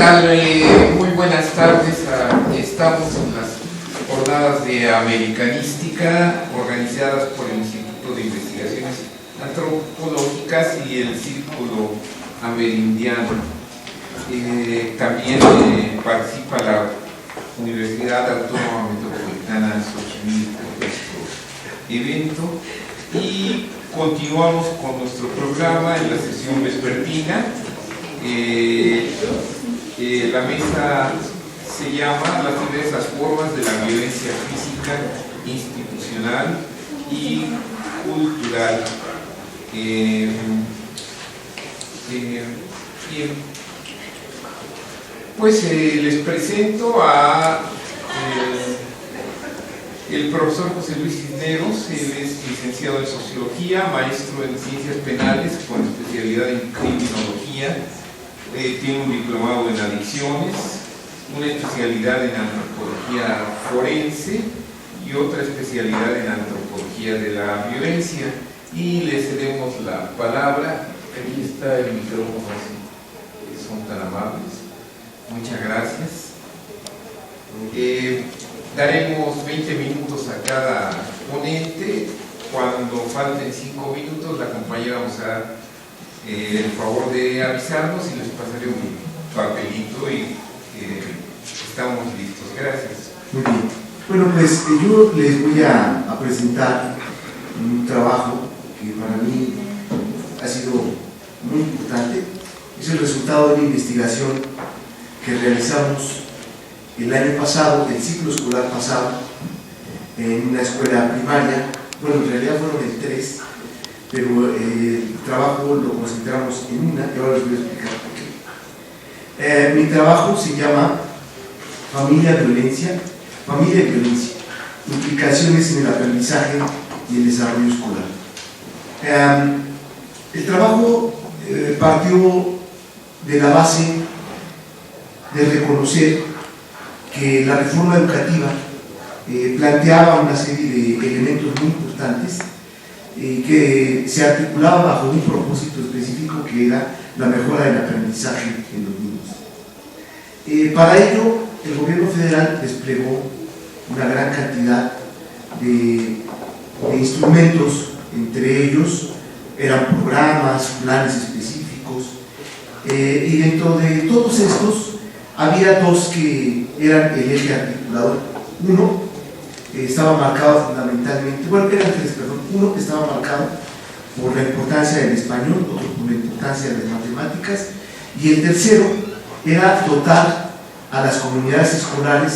tal? Muy buenas tardes. Estamos en las jornadas de Americanística organizadas por el Instituto de Investigaciones Antropológicas y el Círculo Amerindiano. También participa la Universidad Autónoma Metropolitana de Xochimilco en este evento y continuamos con nuestro programa en la sesión vespertina. La mesa se llama Las diversas formas de la violencia física, institucional y cultural. Pues les presento a el profesor José Luis Cisneros. Él es licenciado en Sociología, maestro en Ciencias Penales con especialidad en Criminología. Tiene un diplomado en Adicciones, una especialidad en Antropología Forense y otra especialidad en Antropología de la Violencia. Y le cedemos la palabra. Aquí está el micrófono, si son tan amables. Muchas gracias. Daremos 20 minutos a cada ponente. Cuando falten 5 minutos, la compañera nos hará el favor de avisarnos y les pasaré un papelito y estamos listos. Gracias. Muy bien. Bueno, pues yo les voy a presentar un trabajo que para mí ha sido muy importante. Es el resultado de una investigación que realizamos el año pasado, el ciclo escolar pasado, en una escuela primaria. Bueno, en realidad fueron el 3, pero el trabajo lo concentramos en una, y ahora les voy a explicar por qué. Mi trabajo se llama Familia y Violencia, implicaciones en el aprendizaje y el desarrollo escolar. El trabajo partió de la base de reconocer que la reforma educativa planteaba una serie de elementos muy importantes que se articulaba bajo un propósito específico que era la mejora del aprendizaje en los niños. Para ello, el gobierno federal desplegó una gran cantidad de instrumentos, entre ellos eran programas, planes específicos, y dentro de todos estos había dos que eran el eje articulador. Uno estaba marcado fundamentalmente, bueno, eran 3, perdón. Uno que estaba marcado por la importancia del español, otro por la importancia de las matemáticas, y el tercero era dotar a las comunidades escolares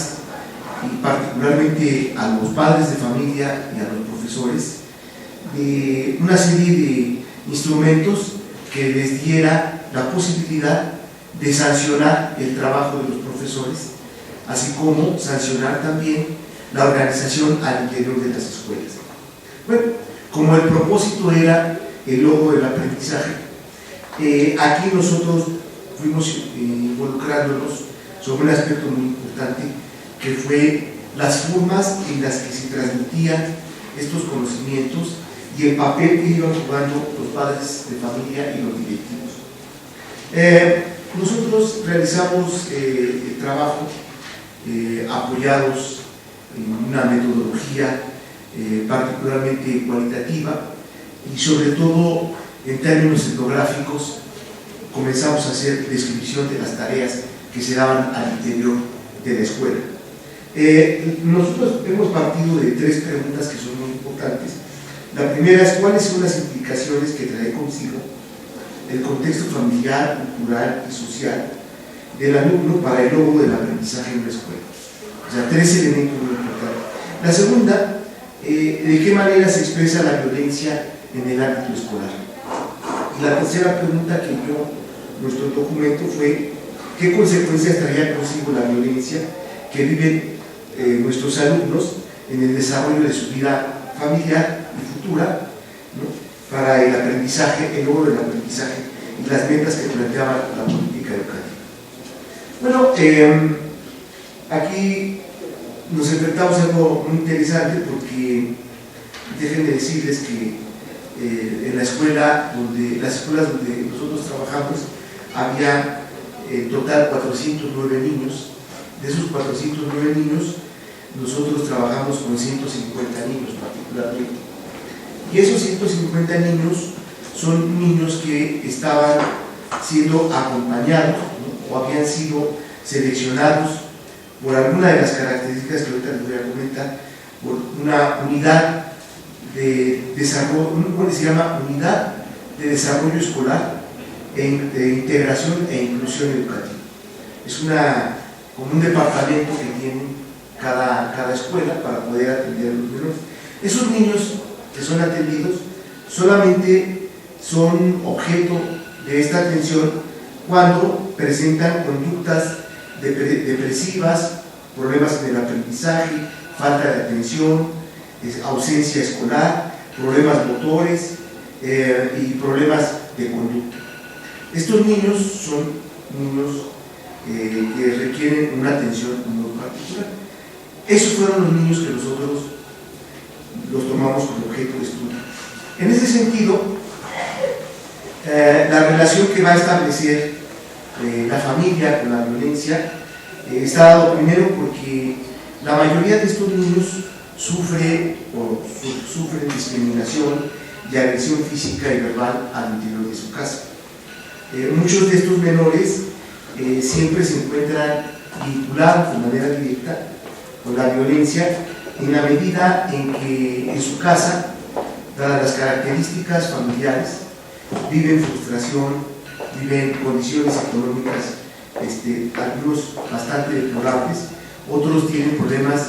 y particularmente a los padres de familia y a los profesores de una serie de instrumentos que les diera la posibilidad de sancionar el trabajo de los profesores, así como sancionar también la organización al interior de las escuelas. Bueno, como el propósito era el logro del aprendizaje, aquí nosotros fuimos involucrándonos sobre un aspecto muy importante, que fue las formas en las que se transmitían estos conocimientos y el papel que iban jugando los padres de familia y los directivos. Nosotros realizamos el trabajo apoyados en una metodología particularmente cualitativa y sobre todo en términos etnográficos comenzamos a hacer descripción de las tareas que se daban al interior de la escuela. Nosotros hemos partido de 3 preguntas que son muy importantes. La primera es cuáles son las implicaciones que trae consigo el contexto familiar, cultural y social del alumno para el logro del aprendizaje en la escuela. O sea, 3 elementos muy importantes. La segunda, ¿de qué manera se expresa la violencia en el ámbito escolar? Y la tercera pregunta que dio nuestro documento fue ¿qué consecuencias traía consigo la violencia que viven nuestros alumnos en el desarrollo de su vida familiar y futura, ¿no?, para el aprendizaje, el logro del aprendizaje y las metas que planteaba la política educativa? Bueno, aquí nos enfrentamos a algo muy interesante porque déjenme decirles que en la escuela las escuelas donde nosotros trabajamos había en total 409 niños. De esos 409 niños, nosotros trabajamos con 150 niños particularmente. Y esos 150 niños son niños que estaban siendo acompañados, ¿no?, o habían sido seleccionados por alguna de las características que ahorita les voy a comentar, por una unidad de desarrollo, ¿cómo se llama? Unidad de Desarrollo Escolar, de Integración e Inclusión Educativa. Es como un departamento que tiene cada escuela para poder atender a los menores. Esos niños que son atendidos solamente son objeto de esta atención cuando presentan conductas depresivas, problemas en el aprendizaje, falta de atención, ausencia escolar, problemas motores y problemas de conducta. Estos niños son niños que requieren una atención muy particular. Esos fueron los niños que nosotros los tomamos como objeto de estudio. En ese sentido, la relación que va a establecer la familia con la violencia está dado primero porque la mayoría de estos niños sufren discriminación y agresión física y verbal al interior de su casa. Muchos de estos menores siempre se encuentran vinculados de manera directa con la violencia en la medida en que en su casa, dadas las características familiares, viven frustración, viven condiciones económicas, algunos bastante deplorables, otros tienen problemas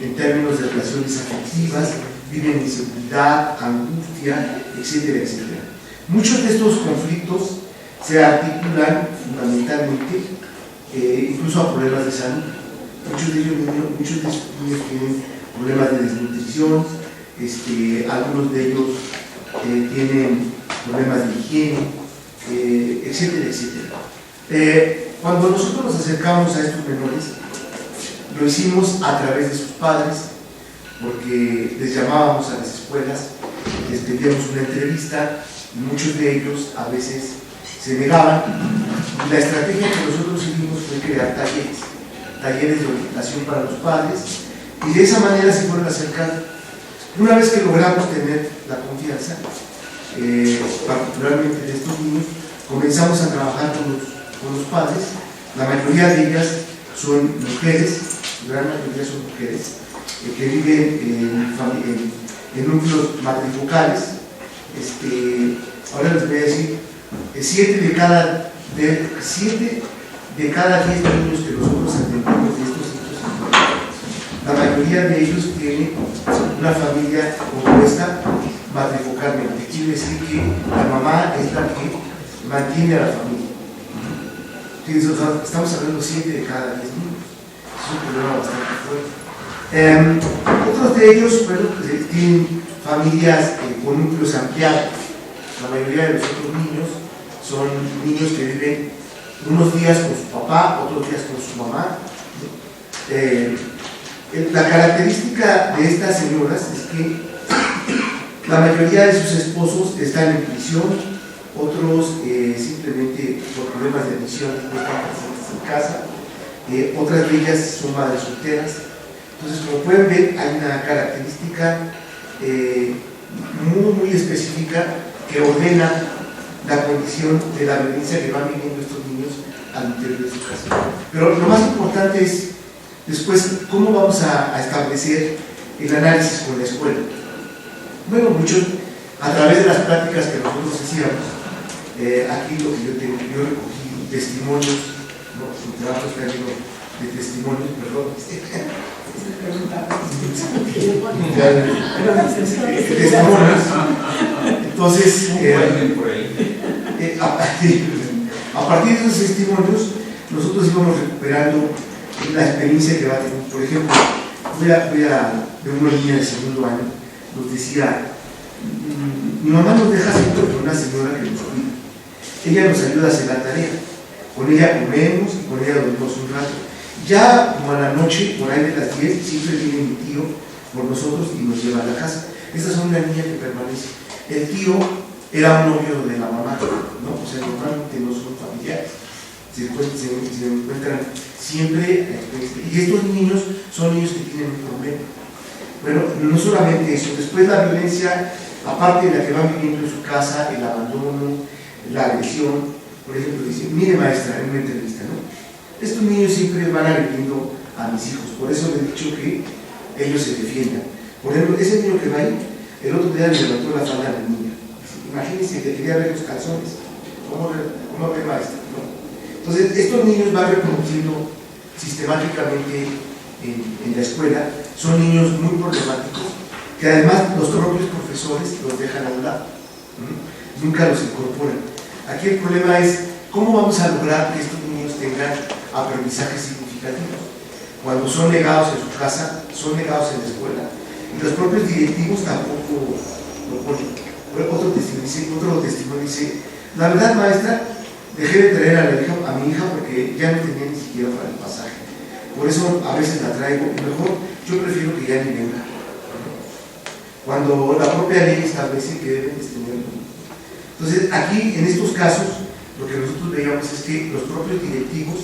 en términos de relaciones afectivas, viven inseguridad, angustia, etcétera, etcétera. Muchos de estos conflictos se articulan fundamentalmente incluso a problemas de salud. Muchos de estos niños tienen problemas de desnutrición, algunos de ellos tienen problemas de higiene, etcétera, etcétera. Cuando nosotros nos acercamos a estos menores, lo hicimos a través de sus padres, porque les llamábamos a las escuelas, les pedíamos una entrevista, y muchos de ellos a veces se negaban. Y la estrategia que nosotros seguimos fue crear talleres de orientación para los padres, y de esa manera se fueron acercando. Una vez que logramos tener la confianza, particularmente de estos niños, comenzamos a trabajar con los padres. La mayoría de ellas son mujeres, la gran mayoría son mujeres, que viven en núcleos matrifocales. Ahora les voy a decir, 7 de cada 10 niños que nosotros atendemos de estos sitios, la mayoría de ellos tienen una familia compuesta matrifocalmente. Quiere decir que la mamá es la que mantiene a la familia. Estamos hablando 7 de cada 10 niños. Es un problema bastante fuerte. Otros de ellos, bueno, tienen familias con núcleos ampliados. La mayoría de los otros niños son niños que viven unos días con su papá, otros días con su mamá. La característica de estas señoras es que la mayoría de sus esposos están en prisión, otros simplemente por problemas de adicción no están presentes en casa, otras de ellas son madres solteras. Entonces, como pueden ver, hay una característica muy específica que ordena la condición de la violencia que van viviendo estos niños al interior de su casa. Pero lo más importante es después cómo vamos a establecer el análisis con la escuela. Bueno, muchos a través de las prácticas que nosotros hacíamos, aquí lo que yo recogí testimonios, ¿no? Su trabajo está lleno de testimonios, perdón. Testimonios. Entonces, a partir de esos testimonios, nosotros íbamos recuperando la experiencia que va a tener. Por ejemplo, de una niña de segundo año, nos decía: mi mamá nos deja siempre con una señora que nos cuida. Ella nos ayuda a hacer la tarea. Con ella comemos y con ella dormimos un rato. Ya como a la noche, por ahí de las 10, siempre viene mi tío por nosotros y nos lleva a la casa. Esta es una niña que permanece. El tío era un novio de la mamá, ¿no? O sea, normalmente no son familiares. se encuentran siempre, y estos niños son niños que tienen un problema. Bueno, no solamente eso, después la violencia, aparte de la que van viviendo en su casa, el abandono, la agresión. Por ejemplo, dice, mire maestra, en una entrevista, ¿no? Estos niños siempre van agrediendo a mis hijos, por eso les he dicho que ellos se defiendan. Por ejemplo, ese niño que va ahí, el otro día le levantó la falda a la niña. Imagínense que quería ver los calzones. ¿Cómo ve maestra? ¿No? Entonces, estos niños van reproduciendo sistemáticamente en la escuela, son niños muy problemáticos, que además los propios profesores los dejan a un lado, nunca los incorporan. Aquí el problema es cómo vamos a lograr que estos niños tengan aprendizajes significativos. Cuando son negados en su casa, son negados en la escuela, y los propios directivos tampoco lo ponen. Otro testimonio dice, la verdad maestra, dejé de traer a mi hija porque ya no tenía ni siquiera para el pasaje. Por eso a veces la traigo, y mejor yo prefiero que ya ni venga. Cuando la propia ley establece que deben tenerlo. Entonces, aquí, en estos casos, lo que nosotros veíamos es que los propios directivos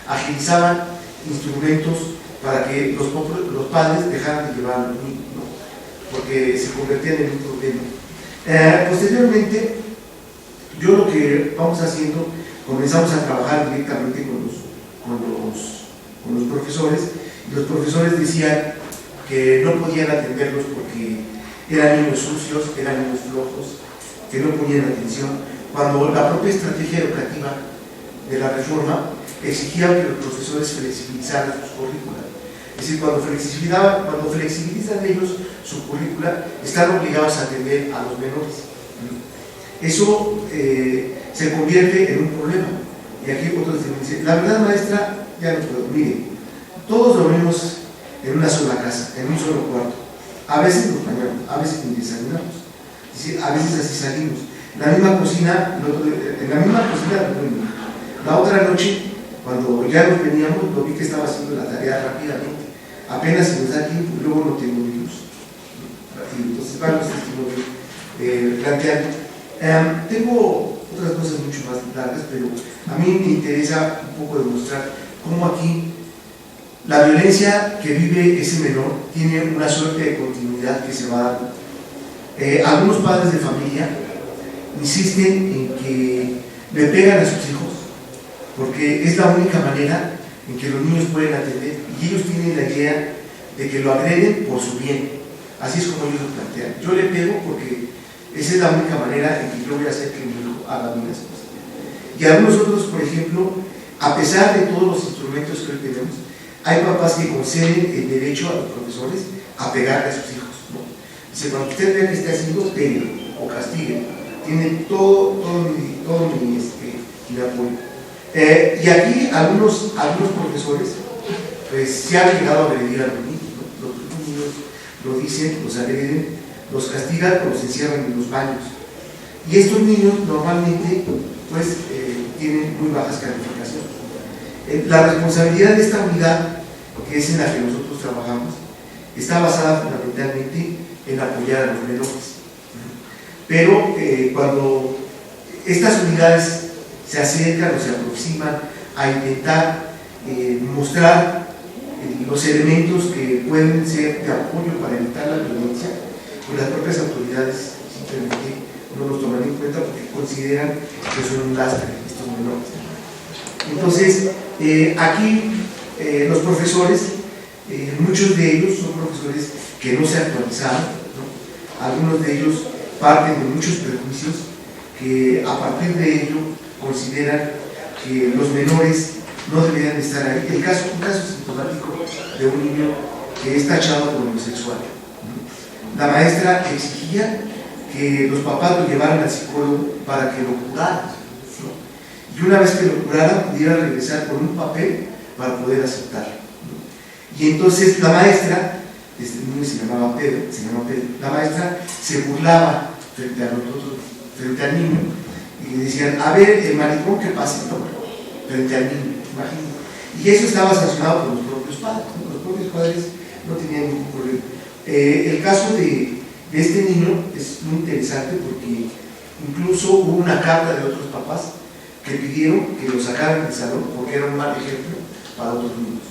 agilizaban instrumentos para que los padres dejaran de llevar a los niños, ¿no? Porque se convertían en un problema. Posteriormente, yo lo que vamos haciendo, comenzamos a trabajar directamente con los profesores, y los profesores decían que no podían atenderlos porque eran niños sucios, eran niños flojos, que no ponían atención, cuando la propia estrategia educativa de la reforma exigía que los profesores flexibilizaran sus currículas. Es decir, cuando flexibilizan ellos su currícula, están obligados a atender a los menores. Eso se convierte en un problema. Y aquí otros dicen, la verdad maestra, ya no puedo, mire, todos dormimos en una sola casa, en un solo cuarto. A veces nos bañamos, a veces ni desayunamos. Es decir, a veces así salimos. En la misma cocina dormimos. La otra noche, cuando ya nos veníamos, lo vi que estaba haciendo la tarea rápidamente. Apenas si nos da tiempo, luego no tengo luz. Y entonces van los testimonios planteando. Tengo otras cosas mucho más largas, pero a mí me interesa un poco demostrar cómo aquí la violencia que vive ese menor tiene una suerte de continuidad que se va dando. Algunos padres de familia insisten en que le pegan a sus hijos porque es la única manera en que los niños pueden atender, y ellos tienen la idea de que lo agreden por su bien. Así es como ellos lo plantean. Yo le pego porque esa es la única manera en que yo voy a hacer que mi hijo haga bien las cosas. Y algunos otros, por ejemplo, a pesar de todos los instrumentos que hoy tenemos, hay papás que conceden el derecho a los profesores a pegarle a sus hijos, ¿no? Dice, cuando usted vea que esté haciendo, pegue o castigue. Tiene todo mi apoyo. Y aquí algunos profesores pues se han llegado a agredir a los niños, ¿no? Los niños lo dicen, los agreden, los castigan o los encierran en los baños. Y estos niños normalmente pues tienen muy bajas calificaciones. La responsabilidad de esta unidad, que es en la que nosotros trabajamos, está basada fundamentalmente en apoyar a los menores. Pero cuando estas unidades se acercan o se aproximan a intentar mostrar los elementos que pueden ser de apoyo para evitar la violencia, pues las propias autoridades simplemente no los toman en cuenta porque consideran que son un lastre estos menores. Entonces, aquí los profesores, muchos de ellos son profesores que no se actualizaron, ¿no? Algunos de ellos parten de muchos prejuicios que a partir de ello consideran que los menores no deberían estar ahí. Un caso sintomático de un niño que es tachado por homosexual. La maestra exigía que los papás lo llevaran al psicólogo para que lo curaran, ¿no? Y una vez que lo curaran, pudiera regresar con un papel para poder aceptarlo, ¿no? Y entonces la maestra, este niño se llamaba Pedro, la maestra se burlaba frente al niño, y le decían, a ver, el maricón que pase, ¿no? Frente al niño, imagínate. Y eso estaba sancionado por los propios padres, ¿no? Los propios padres no tenían ningún problema. El caso de este niño es muy interesante porque incluso hubo una carta de otros papás que pidieron que lo sacaran del salón porque era un mal ejemplo para otros niños,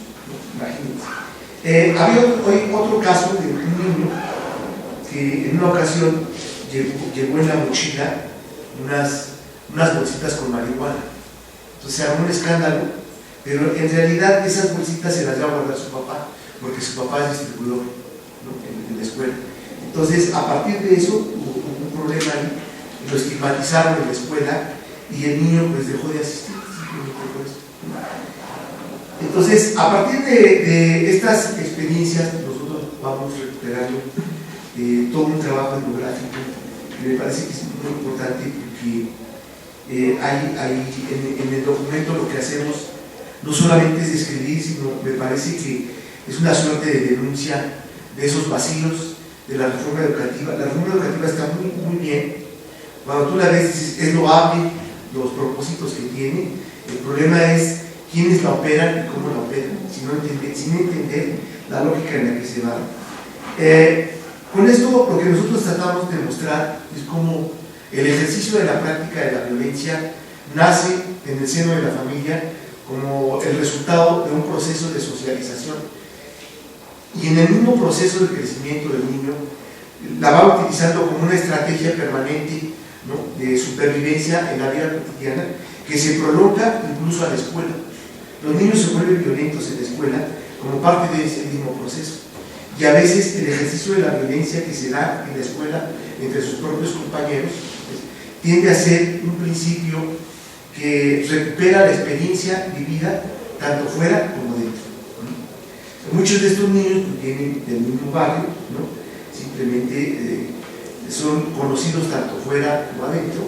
imagínense. Había hoy otro caso de un niño que en una ocasión llevó en la mochila unas bolsitas con marihuana. Entonces se armó un escándalo, pero en realidad esas bolsitas se las iba a guardar su papá, porque su papá es distribuidor, ¿no?, en la escuela. Entonces, a partir de eso hubo un problema ahí, lo estigmatizaron en la escuela y el niño pues dejó de asistir, simplemente por eso. Entonces, a partir de estas experiencias, nosotros vamos recuperando todo un trabajo etnográfico que me parece que es muy importante, porque en el documento lo que hacemos no solamente es describir, sino me parece que es una suerte de denuncia de esos vacíos de la reforma educativa. La reforma educativa está muy, muy bien. Cuando tú la ves, es loable los propósitos que tiene. El problema es quiénes la operan y cómo la operan, sin entender la lógica en la que se va. Con esto, lo que nosotros tratamos de mostrar es cómo el ejercicio de la práctica de la violencia nace en el seno de la familia como el resultado de un proceso de socialización, y en el mismo proceso de crecimiento del niño la va utilizando como una estrategia permanente, ¿no?, de supervivencia en la vida cotidiana, que se prolonga incluso a la escuela. Los niños se vuelven violentos en la escuela como parte de ese mismo proceso, y a veces el ejercicio de la violencia que se da en la escuela entre sus propios compañeros pues, tiende a ser un principio que recupera la experiencia vivida tanto fuera como dentro. Muchos de estos niños vienen del mismo barrio, ¿no?, simplemente son conocidos tanto fuera como adentro,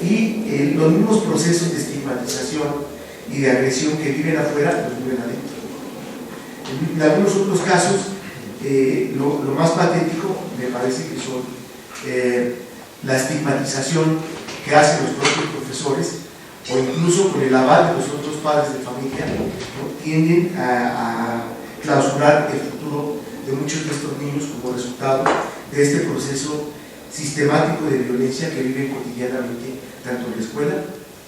y los mismos procesos de estigmatización y de agresión que viven afuera los viven adentro. En algunos otros casos, lo más patético me parece que son la estigmatización que hacen los propios profesores, o incluso con el aval de los otros padres de familia, ¿no?, tienden a clausurar el futuro de muchos de estos niños como resultado de este proceso sistemático de violencia que viven cotidianamente tanto en la escuela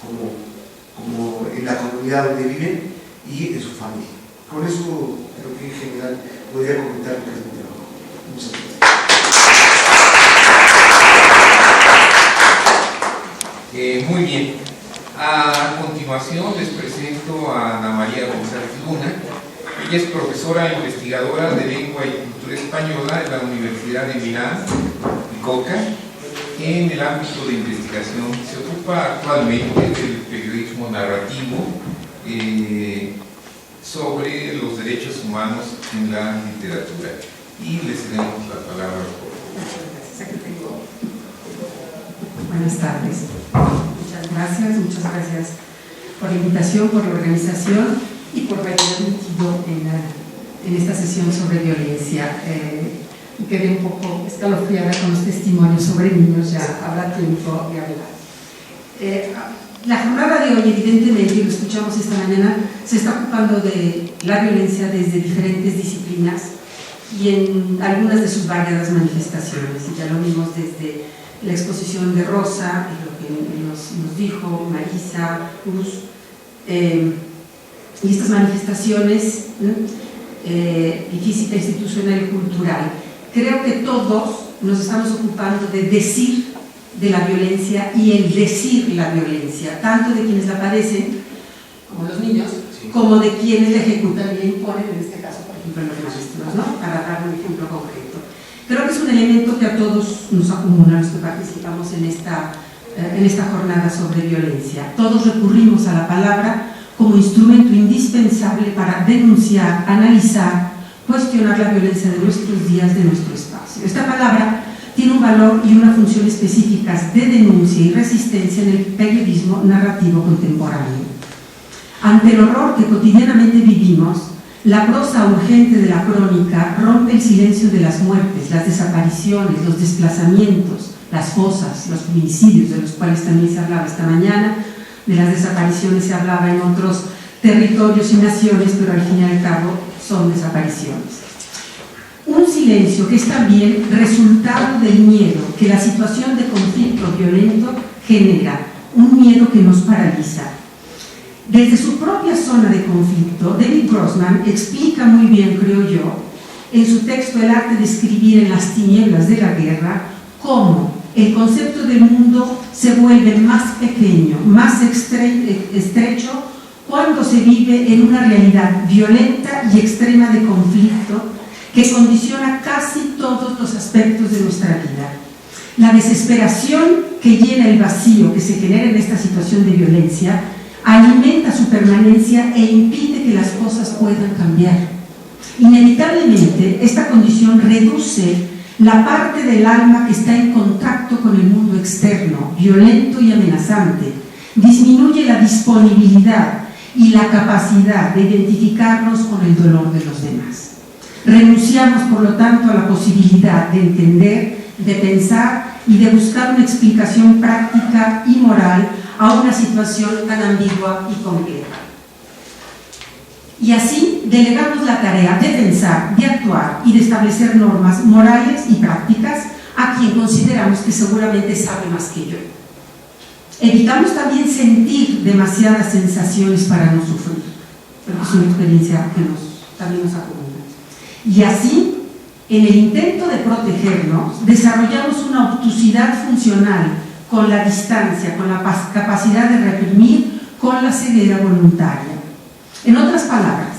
como en la comunidad donde viven y en su familia. Con eso creo que en general podría comentar lo que es mi trabajo. Muchas gracias. Muy bien. A continuación les presento a Ana María González Luna. Ella es profesora e investigadora de lengua y cultura española en la Universidad de Milán y Coca. En el ámbito de investigación se ocupa actualmente del periodismo narrativo sobre los derechos humanos en la literatura. Y le cedemos la palabra. Buenas tardes. Muchas gracias por la invitación, por la organización y por haberme admitido en esta sesión sobre violencia. Quedé un poco escalofriada con los testimonios sobre niños, ya habrá tiempo de hablar. La jornada de hoy, evidentemente, lo escuchamos esta mañana, se está ocupando de la violencia desde diferentes disciplinas y en algunas de sus variadas manifestaciones, y ya lo vimos desde la exposición de Rosa, lo que nos dijo Marisa, Luz, y estas manifestaciones y física, institucional y cultural. Creo que todos nos estamos ocupando de decir de la violencia y el decir la violencia, tanto de quienes la padecen, como los niños, sí, como de quienes la ejecutan y imponen, en este caso, por ejemplo, los maestros, ¿no?, para dar un ejemplo concreto. Creo que es un elemento que a todos nos acumula, los que participamos en esta jornada sobre violencia. Todos recurrimos a la palabra como instrumento indispensable para denunciar, analizar, cuestionar la violencia de nuestros días, de nuestro espacio. Esta palabra tiene un valor y una función específicas de denuncia y resistencia en el periodismo narrativo contemporáneo. Ante el horror que cotidianamente vivimos, la prosa urgente de la crónica rompe el silencio de las muertes, las desapariciones, los desplazamientos, las fosas, los feminicidios, de los cuales también se hablaba esta mañana. De las desapariciones se hablaba en otros territorios y naciones, pero al fin y al cabo son desapariciones. Un silencio que es también resultado del miedo que la situación de conflicto violento genera, un miedo que nos paraliza, Desde su propia zona de conflicto, David Grossman explica muy bien, creo yo, en su texto El arte de escribir en las tinieblas de la guerra, cómo el concepto del mundo se vuelve más pequeño, más estrecho, cuando se vive en una realidad violenta y extrema de conflicto que condiciona casi todos los aspectos de nuestra vida. La desesperación que llena el vacío que se genera en esta situación de violencia alimenta su permanencia e impide que las cosas puedan cambiar. Inevitablemente, esta condición reduce la parte del alma que está en contacto con el mundo externo, violento y amenazante, disminuye la disponibilidad y la capacidad de identificarnos con el dolor de los demás. Renunciamos, por lo tanto, a la posibilidad de entender, de pensar y de buscar una explicación práctica y moral a una situación tan ambigua y compleja. Y así delegamos la tarea de pensar, de actuar y de establecer normas morales y prácticas a quien consideramos que seguramente sabe más que yo. Evitamos también sentir demasiadas sensaciones para no sufrir, porque es una experiencia que también nos acumula. Y así, en el intento de protegernos, desarrollamos una obtusidad funcional con la distancia, con la capacidad de reprimir, con la ceguera voluntaria. En otras palabras,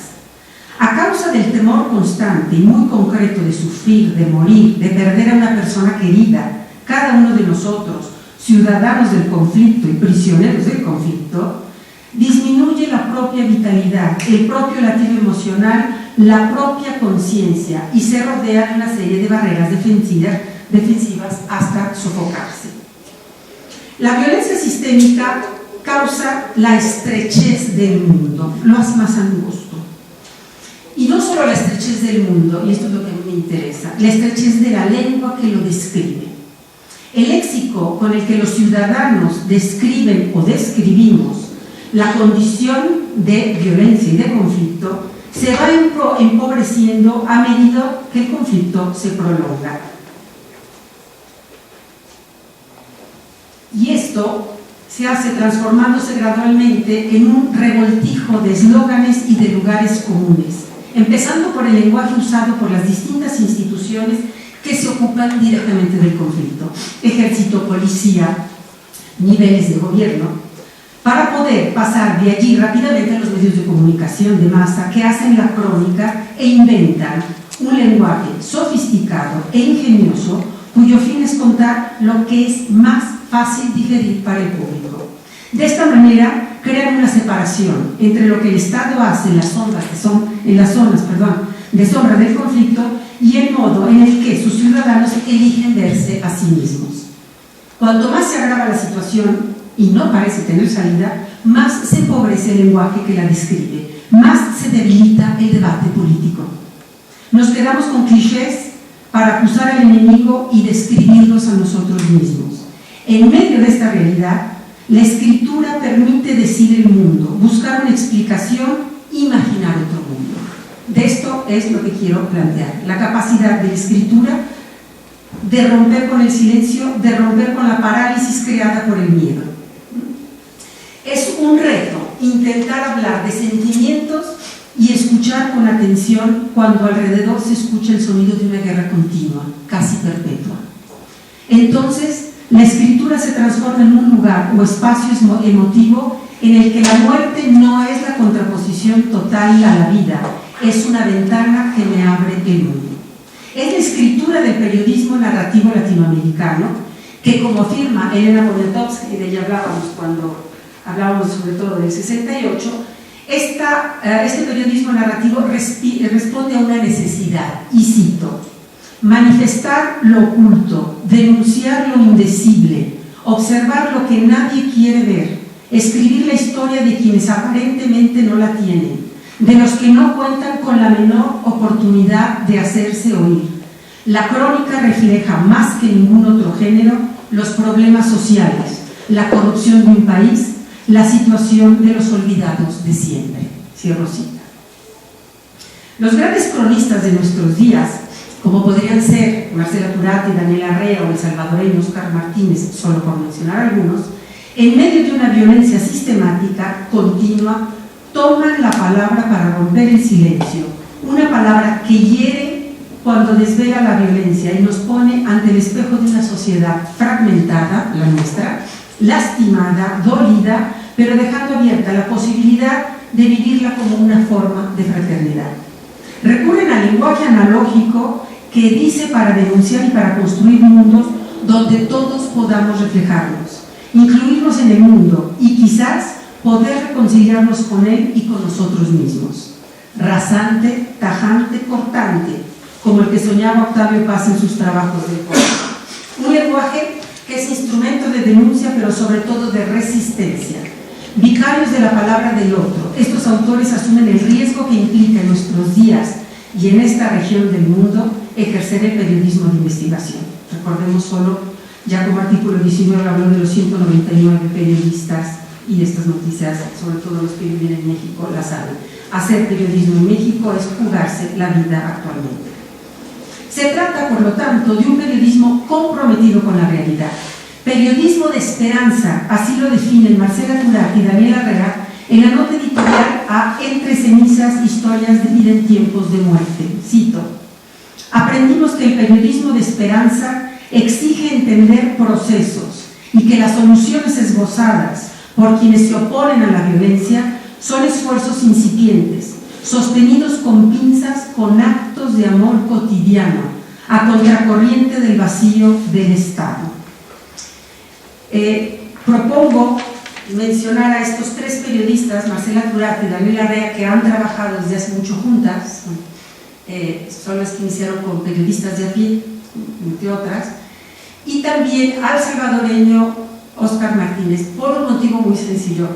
a causa del temor constante y muy concreto de sufrir, de morir, de perder a una persona querida, cada uno de nosotros, ciudadanos del conflicto y prisioneros del conflicto, disminuye la propia vitalidad, el propio latido emocional, la propia conciencia y se rodea de una serie de barreras defensivas hasta sofocarse. La violencia sistémica causa la estrechez del mundo, lo hace más angosto. Y no solo la estrechez del mundo, y esto es lo que a mí me interesa, la estrechez de la lengua que lo describe. El léxico con el que los ciudadanos describen o describimos la condición de violencia y de conflicto se va empobreciendo a medida que el conflicto se prolonga. Y esto se hace transformándose gradualmente en un revoltijo de eslóganes y de lugares comunes, empezando por el lenguaje usado por las distintas instituciones que se ocupan directamente del conflicto, ejército, policía, niveles de gobierno, para poder pasar de allí rápidamente a los medios de comunicación de masa que hacen la crónica e inventan un lenguaje sofisticado e ingenioso cuyo fin es contar lo que es más fácil digerir para el público. De esta manera crean una separación entre lo que el Estado hace en las zonas de sombra del conflicto y el modo en el que sus ciudadanos eligen verse a sí mismos. Cuanto más se agrava la situación y no parece tener salida, más se empobrece el lenguaje que la describe, más se debilita el debate político. Nos quedamos con clichés para acusar al enemigo y describirnos a nosotros mismos. En medio de esta realidad, la escritura permite decir el mundo, buscar una explicación, imaginar otro mundo. De esto es lo que quiero plantear, la capacidad de la escritura de romper con el silencio, de romper con la parálisis creada por el miedo. Es un reto intentar hablar de sentimientos y escuchar con atención cuando alrededor se escucha el sonido de una guerra continua, casi perpetua. Entonces, la escritura se transforma en un lugar o espacio emotivo en el que la muerte no es la contraposición total a la vida, es una ventana que me abre el mundo. Es la escritura del periodismo narrativo latinoamericano que, como afirma Elena Poniatowska, y de ella hablábamos cuando hablábamos sobre todo del 68, este periodismo narrativo responde a una necesidad, y cito: manifestar lo oculto, denunciar lo indecible, observar lo que nadie quiere ver, escribir la historia de quienes aparentemente no la tienen, de los que no cuentan con la menor oportunidad de hacerse oír. La crónica refleja más que ningún otro género los problemas sociales, la corrupción de un país, la situación de los olvidados de siempre. Cierro cita. Los grandes cronistas de nuestros días, como podrían ser Marcela Turati, Daniel Arrea o el salvadoreño Oscar Martínez, solo por mencionar algunos, en medio de una violencia sistemática, continua, toman la palabra para romper el silencio, una palabra que hiere cuando desvela la violencia y nos pone ante el espejo de una sociedad fragmentada, la nuestra, lastimada, dolida, pero dejando abierta la posibilidad de vivirla como una forma de fraternidad. Recurren al lenguaje analógico que dice para denunciar y para construir mundos donde todos podamos reflejarnos, incluirnos en el mundo y quizás poder reconciliarnos con él y con nosotros mismos. Rasante, tajante, cortante, como el que soñaba Octavio Paz en sus trabajos de poder. Un lenguaje que es instrumento de denuncia, pero sobre todo de resistencia. Vicarios de la palabra del otro, estos autores asumen el riesgo que implica en nuestros días y en esta región del mundo ejercer el periodismo de investigación. Recordemos solo, ya como artículo 19 habló de los 199 periodistas y estas noticias, sobre todo los que viven en México, las saben. Hacer periodismo en México es jugarse la vida actualmente. Se trata, por lo tanto, de un periodismo comprometido con la realidad. Periodismo de esperanza, así lo definen Marcela Turati y Daniel Herrera en la nota editorial a Entre cenizas, historias de vida en tiempos de muerte. Cito: aprendimos que el periodismo de esperanza exige entender procesos y que las soluciones esbozadas por quienes se oponen a la violencia son esfuerzos incipientes, sostenidos con pinzas con actos de amor cotidiano, a contracorriente del vacío del Estado. Propongo mencionar a estos tres periodistas, Marcela Turati y Daniel Herrera, que han trabajado desde hace mucho juntas, son las que iniciaron con Periodistas de a pie, entre otras, y también al salvadoreño Óscar Martínez, por un motivo muy sencillo.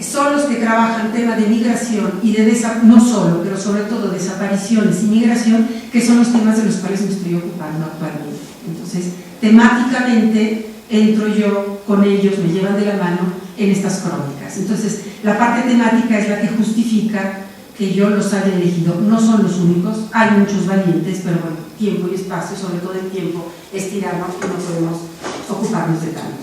Son los que trabajan tema de migración y de no solo, pero sobre todo desapariciones y migración, que son los temas de los cuales me estoy ocupando actualmente. Entonces, temáticamente entro yo con ellos, me llevan de la mano en estas crónicas. Entonces, la parte temática es la que justifica que yo los haya elegido. No son los únicos, hay muchos valientes, pero bueno, tiempo y espacio, sobre todo el tiempo, es tirano y no podemos ocuparnos de tanto.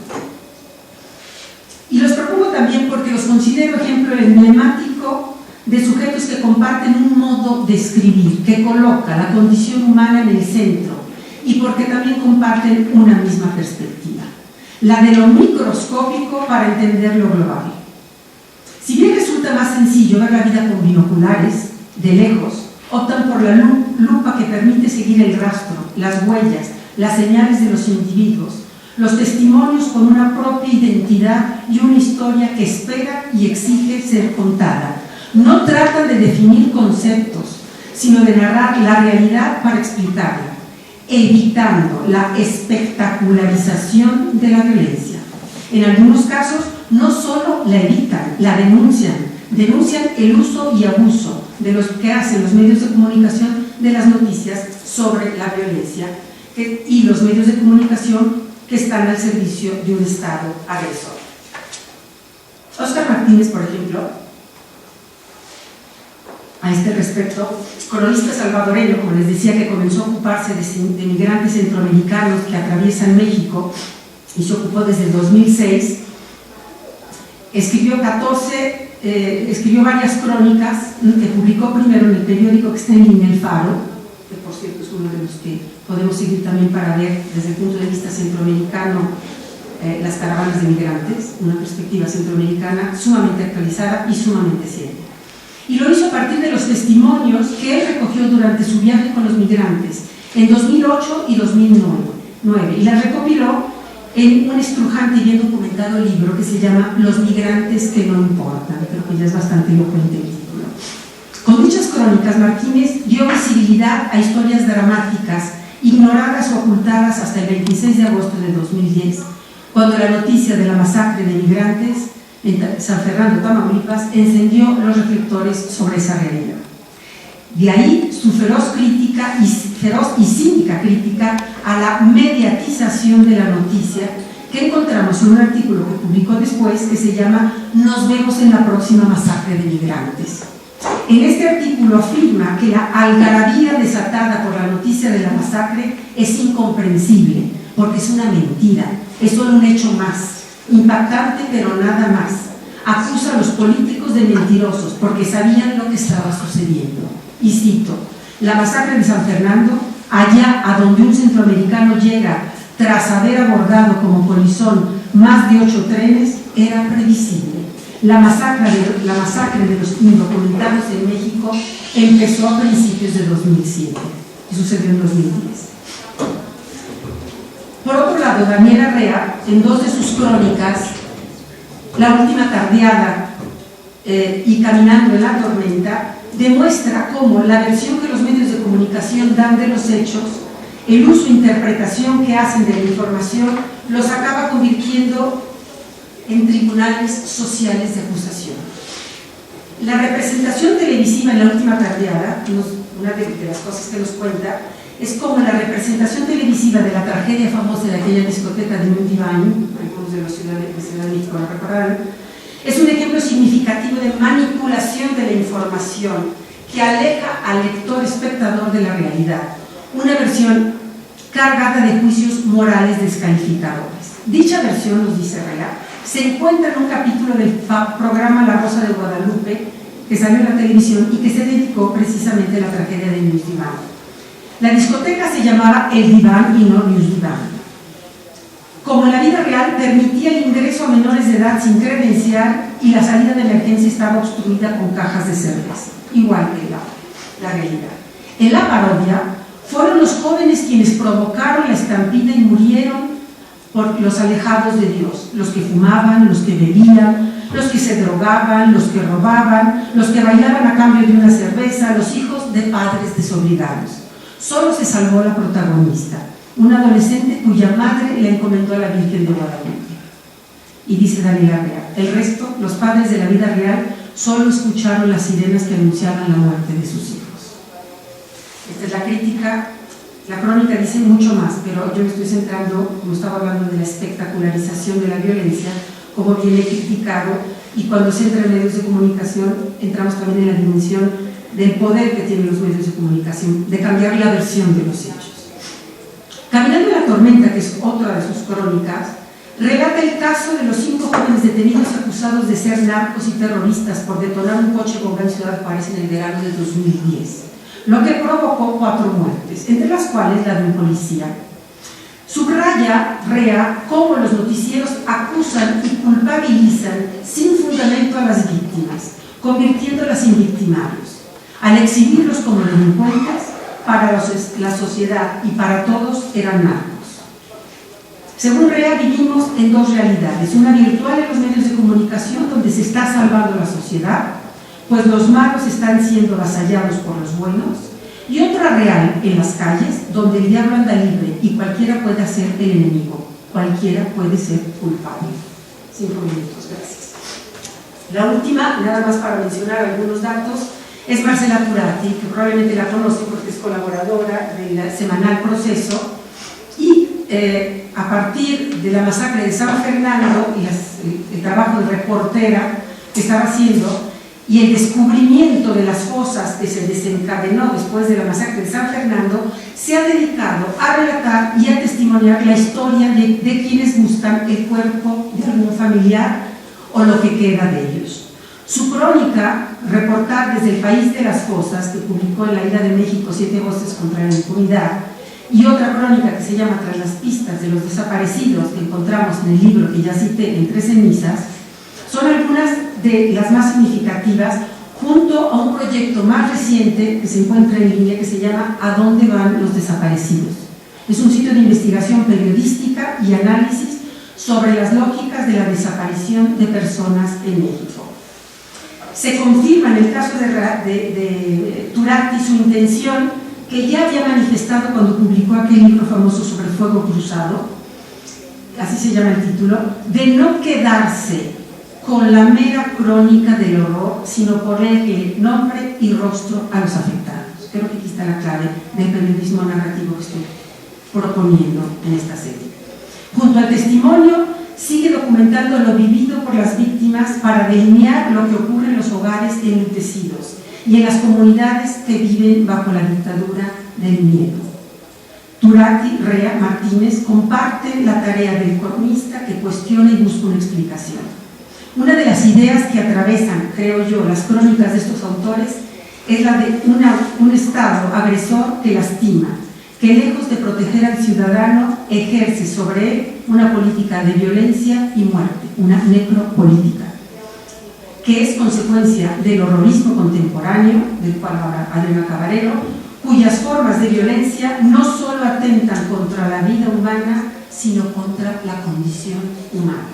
Y los propongo también porque los considero ejemplo emblemático de sujetos que comparten un modo de escribir, que coloca la condición humana en el centro, y porque también comparten una misma perspectiva, la de lo microscópico para entender lo global. Si bien resulta más sencillo ver la vida con binoculares, de lejos, optan por la lupa que permite seguir el rastro, las huellas, las señales de los individuos, los testimonios con una propia identidad y una historia que espera y exige ser contada. No tratan de definir conceptos, sino de narrar la realidad para explicarla, evitando la espectacularización de la violencia. En algunos casos, no solo la evitan, la denuncian el uso y abuso de los que hacen los medios de comunicación de las noticias sobre la violencia y los medios de comunicación que están al servicio de un Estado agresor. Óscar Martínez, por ejemplo, a este respecto, cronista salvadoreño, como les decía, que comenzó a ocuparse de migrantes centroamericanos que atraviesan México y se ocupó desde el 2006, escribió varias crónicas que publicó primero en el periódico que está en línea, El Faro, que por cierto es uno de los que podemos seguir también para ver desde el punto de vista centroamericano las caravanas de migrantes, una perspectiva centroamericana sumamente actualizada y sumamente seria. Y lo hizo a partir de los testimonios que él recogió durante su viaje con los migrantes en 2008 y 2009, y las recopiló en un estrujante y bien documentado libro que se llama Los migrantes que no importan. Creo que ya es bastante elocuente el título. Con muchas crónicas, Martínez dio visibilidad a historias dramáticas, ignoradas o ocultadas hasta el 26 de agosto de 2010, cuando la noticia de la masacre de migrantes en San Fernando, Tamaulipas, encendió los reflectores sobre esa realidad. De ahí su feroz y cínica crítica a la mediatización de la noticia, que encontramos en un artículo que publicó después que se llama Nos vemos en la próxima masacre de migrantes. En este artículo afirma que la algarabía desatada por la noticia de la masacre es incomprensible, porque es una mentira, es solo un hecho más, impactante pero nada más. Acusa a los políticos de mentirosos porque sabían lo que estaba sucediendo. Y cito, la masacre de San Fernando, allá a donde un centroamericano llega tras haber abordado como polizón más de 8 trenes, era previsible. La masacre de los indocumentados en México empezó a principios de 2007 y sucedió en 2010. Por otro lado, Daniel Arrea, en 2 de sus crónicas, La última tardeada y Caminando en la tormenta, demuestra cómo la versión que los medios de comunicación dan de los hechos, el uso e interpretación que hacen de la información, los acaba convirtiendo en tribunales sociales de acusación. La representación televisiva en La última tardeada, una de las cosas que nos cuenta, es como la representación televisiva de la tragedia famosa de aquella discoteca de New Divine, algunos de los ciudadanos de México lo recordarán, es un ejemplo significativo de manipulación de la información que aleja al lector espectador de la realidad, una versión cargada de juicios morales descalificadores. Dicha versión, nos dice Arrea, se encuentra en un capítulo del programa La Rosa de Guadalupe, que salió en la televisión y que se dedicó precisamente a la tragedia de News Divine. La discoteca se llamaba El Diván y no News Divine. Como en la vida real, permitía el ingreso a menores de edad sin credenciar y la salida de emergencia estaba obstruida con cajas de cerveza, igual que la realidad. En la parodia, fueron los jóvenes quienes provocaron la estampida y murieron por los alejados de Dios, los que fumaban, los que bebían, los que se drogaban, los que robaban, los que bailaban a cambio de una cerveza, los hijos de padres desobligados. Solo se salvó la protagonista, una adolescente cuya madre le encomendó a la Virgen de Guadalupe. Y dice Daniel Arrea, el resto, los padres de la vida real, solo escucharon las sirenas que anunciaban la muerte de sus hijos. Esta es la crítica. La crónica dice mucho más, pero yo me estoy centrando, como estaba hablando de la espectacularización de la violencia, como bien he criticado, y cuando se entra en medios de comunicación, entramos también en la dimensión del poder que tienen los medios de comunicación, de cambiar la versión de los hechos. Caminando en la tormenta, que es otra de sus crónicas, relata el caso de los 5 jóvenes detenidos acusados de ser narcos y terroristas por detonar un coche bomba en Ciudad Juárez en el verano de 2010. Lo que provocó 4 muertes, entre las cuales la de un policía. Subraya Rea cómo los noticieros acusan y culpabilizan sin fundamento a las víctimas, convirtiéndolas en victimarios. Al exhibirlos como delincuentes, para la sociedad y para todos eran narcos. Según Rea, vivimos en 2 realidades, una virtual en los medios de comunicación donde se está salvando la sociedad, pues los malos están siendo avasallados por los buenos, y otra real en las calles, donde el diablo anda libre y cualquiera puede ser el enemigo, cualquiera puede ser culpable. 5 minutos, gracias. La última, nada más para mencionar algunos datos, es Marcela Turati, que probablemente la conoce porque es colaboradora del semanal Proceso, y a partir de la masacre de San Fernando y el trabajo de reportera que estaba haciendo, y el descubrimiento de las fosas que se desencadenó después de la masacre de San Fernando, se ha dedicado a relatar y a testimoniar la historia de quienes buscan el cuerpo de algún familiar o lo que queda de ellos. Su crónica, Reportar desde el país de las fosas, que publicó en La Ira de México 7 voces contra la impunidad, y otra crónica que se llama Tras las pistas de los desaparecidos, que encontramos en el libro que ya cité, Entre cenizas, son algunas de las más significativas, junto a un proyecto más reciente que se encuentra en línea que se llama ¿A dónde van los desaparecidos? Es un sitio de investigación periodística y análisis sobre las lógicas de la desaparición de personas en México. Se confirma en el caso de Turati su intención, que ya había manifestado cuando publicó aquel libro famoso sobre el fuego cruzado, así se llama el título, de no quedarse con la mera crónica del horror, sino ponerle nombre y rostro a los afectados. Creo que aquí está la clave del periodismo narrativo que estoy proponiendo en esta serie. Junto al testimonio, sigue documentando lo vivido por las víctimas para delinear lo que ocurre en los hogares enlutecidos y en las comunidades que viven bajo la dictadura del miedo. Turati, Rea, Martínez comparten la tarea del cronista que cuestiona y busca una explicación. Una de las ideas que atravesan, creo yo, las crónicas de estos autores es la de un Estado agresor que lastima, que lejos de proteger al ciudadano ejerce sobre él una política de violencia y muerte, una necropolítica, que es consecuencia del horrorismo contemporáneo, del cual habla Adriana Cabarero, cuyas formas de violencia no solo atentan contra la vida humana, sino contra la condición humana.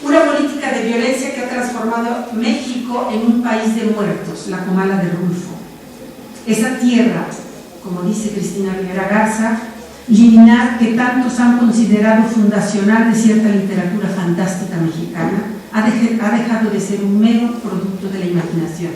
Una política de violencia que ha transformado México en un país de muertos, la Comala de Rulfo. Esa tierra, como dice Cristina Rivera Garza, liminar que tantos han considerado fundacional de cierta literatura fantástica mexicana, ha dejado de ser un mero producto de la imaginación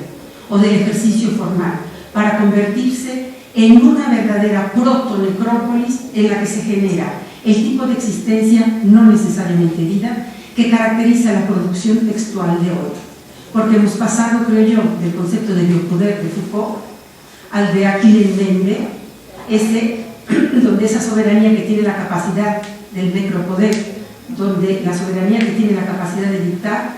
o del ejercicio formal, para convertirse en una verdadera proto-necrópolis en la que se genera el tipo de existencia no necesariamente vida que caracteriza la producción textual de hoy. Porque hemos pasado, creo yo, del concepto de biopoder de Foucault al de Achille Mbembe, donde esa soberanía que tiene la capacidad del necropoder, donde la soberanía que tiene la capacidad de dictar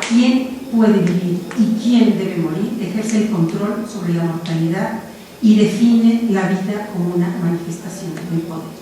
quién puede vivir y quién debe morir, ejerce el control sobre la mortalidad y define la vida como una manifestación del poder.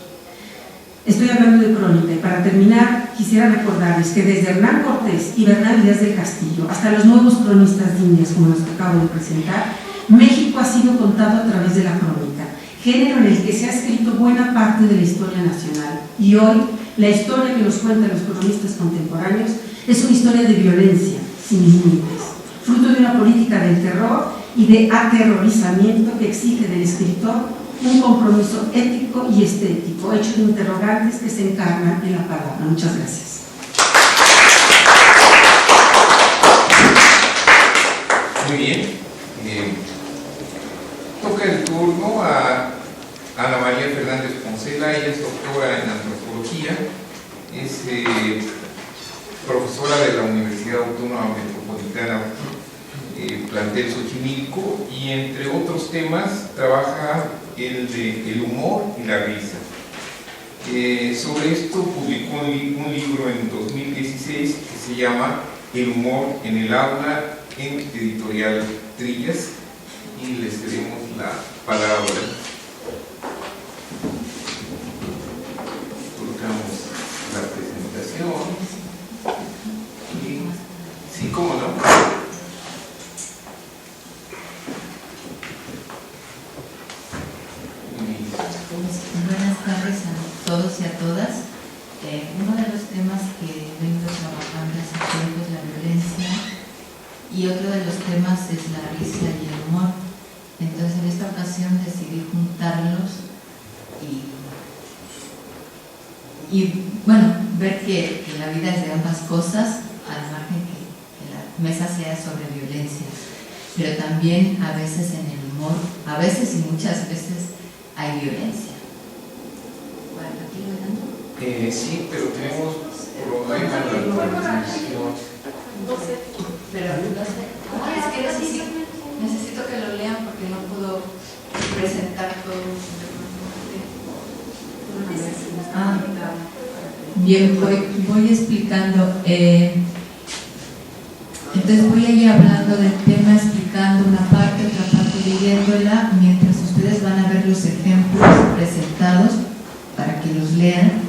Estoy hablando de crónica y para terminar quisiera recordarles que desde Hernán Cortés y Bernal Díaz del Castillo hasta los nuevos cronistas de Indias como los que acabo de presentar, México ha sido contado a través de la crónica, género en el que se ha escrito buena parte de la historia nacional. Y hoy la historia que nos cuentan los cronistas contemporáneos es una historia de violencia sin límites, fruto de una política del terror y de aterrorizamiento que exige del escritor un compromiso ético y estético, hecho de interrogantes que se encarnan en la palabra. Muchas gracias. Muy bien. Toca el turno a Ana María Fernández Poncela. Ella es doctora en antropología, es profesora de la Universidad Autónoma Metropolitana plantel Xochimilco, y entre otros temas trabaja el humor y la risa. Sobre esto publicó un libro en 2016 que se llama El humor en el aula, en Editorial Trillas, y les cedemos la palabra. Colocamos la presentación. Sí, cómo no. Buenas tardes a todos y a todas. Uno de los temas que vengo trabajando hace tiempo es la violencia, y otro de los temas es la risa y el humor. Entonces en esta ocasión decidí juntarlos y bueno, ver que la vida es de ambas cosas, al margen que la mesa sea sobre violencia, pero también a veces en el humor, a veces y muchas veces hay violencia. Sí, pero tenemos problemas en la transmisión. Pero no sé. Es que necesito que lo lean porque no puedo presentar todo. Bien, voy explicando. Entonces voy a ir hablando del tema, explicando una parte, otra parte leyéndola, mientras ustedes van a ver los ejemplos presentados para que los lean.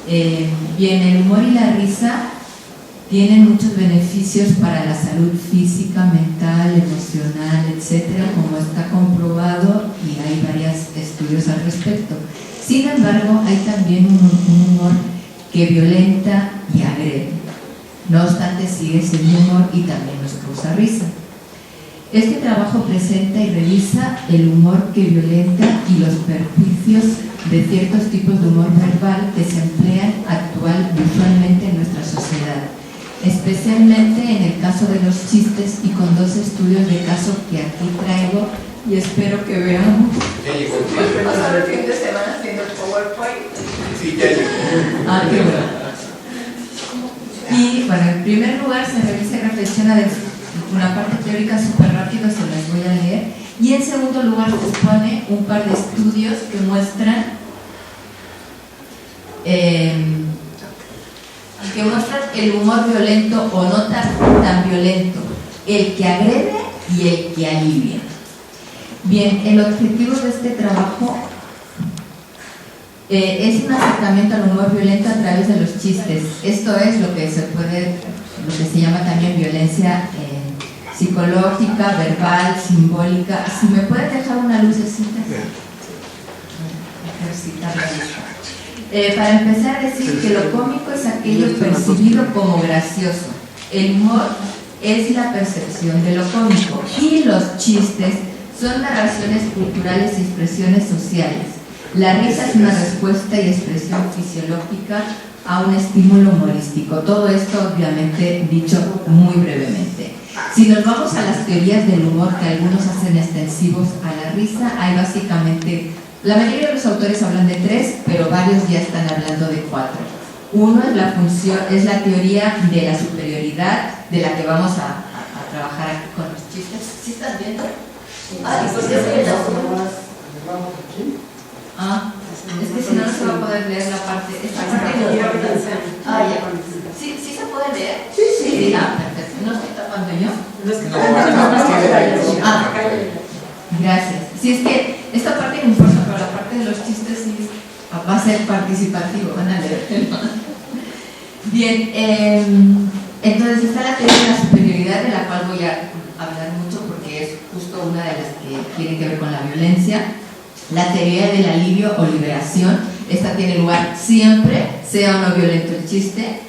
Bien, el humor y la risa tienen muchos beneficios para la salud física, mental, emocional, etcétera, como está comprobado, y hay varios estudios al respecto. Sin embargo, hay también un humor que violenta y agrede. No obstante, sigue siendo humor y también nos causa risa. Este trabajo presenta y revisa el humor que violenta y los perjuicios de ciertos tipos de humor verbal que se emplean usualmente en nuestra sociedad, especialmente en el caso de los chistes, y con dos estudios de caso que aquí traigo y espero que veamos. Ya llegó. ¿Pasar el fin de semana haciendo el PowerPoint? Sí, ya llegó. Qué bueno. Y bueno, en primer lugar se revisa y reflexiona de una parte teórica súper rápido, se las voy a leer, Y en segundo lugar se expone un par de estudios que muestran el humor violento o no tan violento, el que agrede y el que alivia. Bien, el objetivo de este trabajo es un acercamiento al humor violento a través de los chistes. Esto es lo que se llama también violencia psicológica, verbal, simbólica. Si me pueden dejar una lucecita. Para empezar a decir que lo cómico es aquello percibido como gracioso. El humor es la percepción de lo cómico y los chistes son narraciones culturales y expresiones sociales. La risa es una respuesta y expresión fisiológica a un estímulo humorístico. Todo esto obviamente dicho muy brevemente. Si nos vamos a las teorías del humor que algunos hacen extensivos a la risa, hay básicamente, la mayoría de los autores hablan de 3, pero varios ya están hablando de 4. Uno es la teoría de la superioridad, de la que vamos a trabajar aquí con los chistes. ¿Sí estás viendo? Ah, ¿y por qué se ve la Ah, es que si no, no se va a poder leer la parte. Esta parte de ya. ¿Sí se puede leer? Sí. Ah, perfecto. ¿No estoy tapando yo? Gracias. Sí, es que esta parte no importa, pero la parte de los chistes sí va a ser participativo, van a leer. Bien, entonces está la teoría de la superioridad, de la cual voy a hablar mucho porque es justo una de las que tiene que ver con la violencia. La teoría del alivio o liberación, esta tiene lugar siempre, sea o no violento el chiste.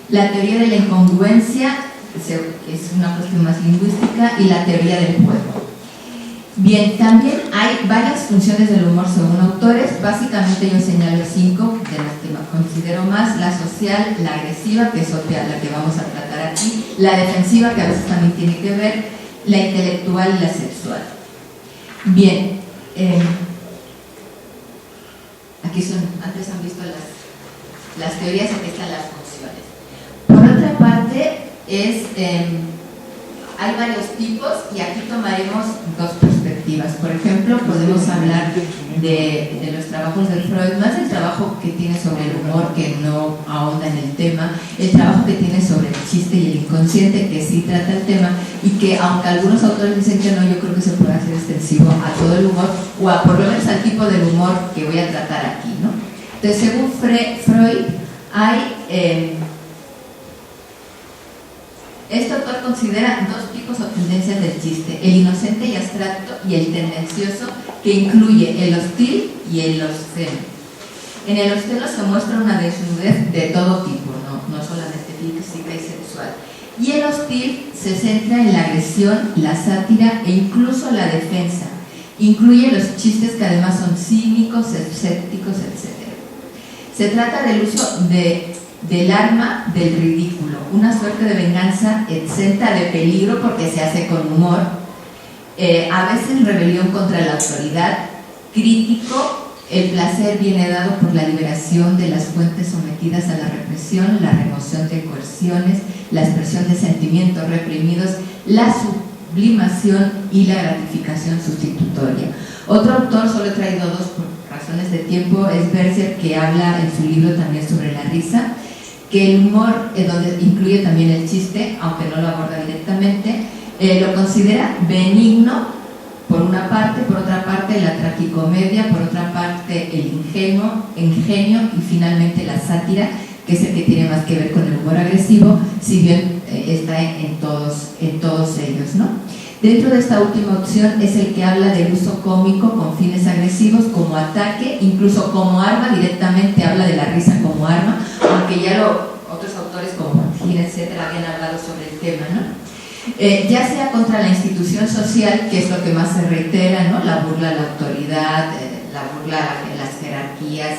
La teoría de la incongruencia, que es una cuestión más lingüística, y la teoría del juego. Bien, también hay varias funciones del humor según autores. Básicamente yo señalo 5 de las que considero más: la social, la agresiva, que es obvia la que vamos a tratar aquí, la defensiva, que a veces también tiene que ver, la intelectual y la sexual. Bien, aquí antes han visto las teorías, aquí están las funciones. Por otra parte, hay varios tipos y aquí tomaremos 2 perspectivas. Por ejemplo, podemos hablar de los trabajos de Freud, más el trabajo que tiene sobre el humor, que no ahonda en el tema, el trabajo que tiene sobre el chiste y el inconsciente, que sí trata el tema, y que aunque algunos autores dicen que no, yo creo que se puede hacer extensivo a todo el humor, o por lo menos al tipo del humor que voy a tratar aquí, ¿no? Entonces, según Freud, hay... Este autor considera 2 tipos o tendencias del chiste: el inocente y abstracto y el tendencioso, que incluye el hostil y el obsceno. En el obsceno se muestra una desnudez de todo tipo, no solamente física y sexual. Y el hostil se centra en la agresión, la sátira e incluso la defensa. Incluye los chistes que además son cínicos, escépticos, etc. Se trata del uso del arma del ridículo, una suerte de venganza exenta de peligro porque se hace con humor, a veces rebelión contra la autoridad, crítico. El placer viene dado por la liberación de las fuentes sometidas a la represión, la remoción de coerciones, la expresión de sentimientos reprimidos, la sublimación y la gratificación sustitutoria. Otro autor, solo he traído 2 por razones de tiempo, es Berger, que habla en su libro también sobre la risa, que el humor, donde incluye también el chiste, aunque no lo aborda directamente, lo considera benigno por una parte, por otra parte la tragicomedia, por otra parte el ingenio y finalmente la sátira, que es el que tiene más que ver con el humor agresivo, si bien está en todos ellos, ¿no? Dentro de esta última opción es el que habla del uso cómico con fines agresivos como ataque, incluso como arma, directamente habla de la risa como arma, aunque ya otros autores como Gil, etcétera, habían hablado sobre el tema, ¿no? Ya sea contra la institución social, que es lo que más se reitera, ¿no? La burla a la autoridad, la burla a las jerarquías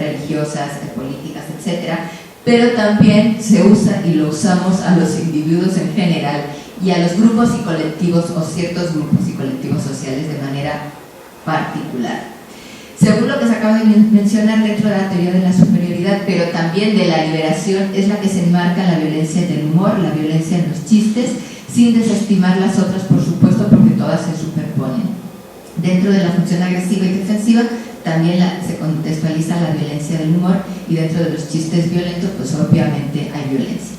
religiosas, políticas, etcétera, pero también se usa y lo usamos a los individuos en general y a los grupos y colectivos o ciertos grupos y colectivos sociales de manera particular. Según lo que se acaba de mencionar dentro de la teoría de la superioridad, pero también de la liberación, es la que se enmarca la violencia del humor, la violencia en los chistes, sin desestimar las otras, por supuesto, porque todas se superponen. Dentro de la función agresiva y defensiva también se contextualiza la violencia del humor, y dentro de los chistes violentos pues obviamente hay violencia.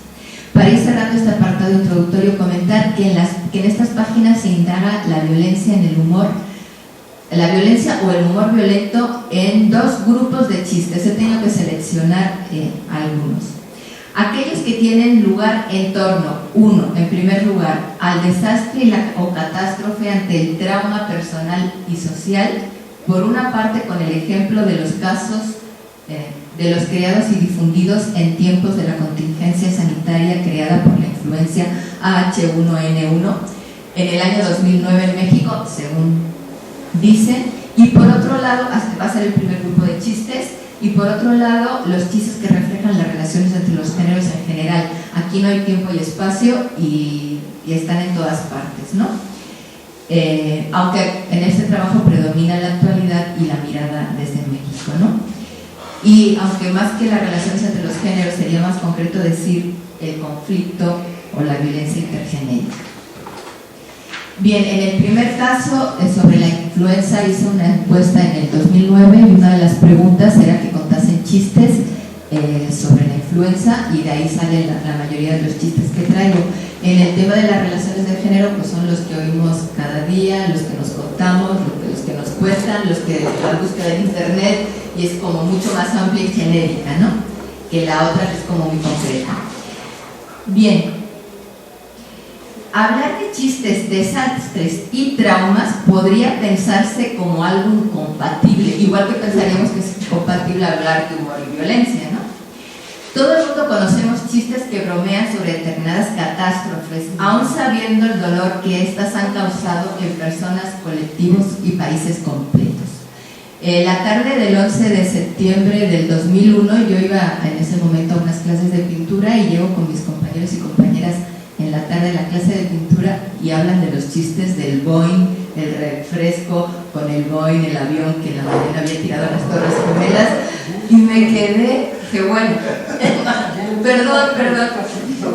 Para ir cerrando este apartado introductorio, comentar que en estas páginas se indaga la violencia en el humor, la violencia o el humor violento en dos grupos de chistes. He tenido que seleccionar algunos. Aquellos que tienen lugar en torno, uno, en primer lugar, al desastre o catástrofe ante el trauma personal y social, por una parte con el ejemplo de los casos de los creados y difundidos en tiempos de la contingencia sanitaria creada por la influencia H1N1 en el año 2009 en México, según dicen, y por otro lado, va a ser el primer grupo de chistes, y por otro lado, los chistes que reflejan las relaciones entre los géneros en general. Aquí no hay tiempo y espacio y están en todas partes, ¿no? Aunque en este trabajo predomina la actualidad y la mirada desde México, ¿no? Y aunque más que las relaciones entre los géneros sería más concreto decir el conflicto o la violencia intergenérica. Bien, en el primer caso sobre la influenza hice una encuesta en el 2009 y una de las preguntas era que contasen chistes sobre la influenza, y de ahí salen la mayoría de los chistes que traigo. En el tema de las relaciones de género, pues son los que oímos cada día, los que nos contamos, los que nos cuentan, los que la búsqueda en internet, y es como mucho más amplia y genérica, ¿no? Que la otra, que es como muy concreta. Bien, hablar de chistes, desastres y traumas podría pensarse como algo incompatible, igual que pensaríamos que es incompatible hablar de humor y violencia, ¿no? Todo el mundo conocemos chistes que bromean sobre determinadas catástrofes, aún sabiendo el dolor que éstas han causado en personas, colectivos y países completos. La tarde del 11 de septiembre del 2001, yo iba en ese momento a unas clases de pintura y llego con mis compañeros y compañeras en la tarde de la clase de pintura y hablan de los chistes del Boeing, el refresco con el Boeing, el avión que en la mañana había tirado a las Torres Gemelas, y me quedé, que bueno, perdón,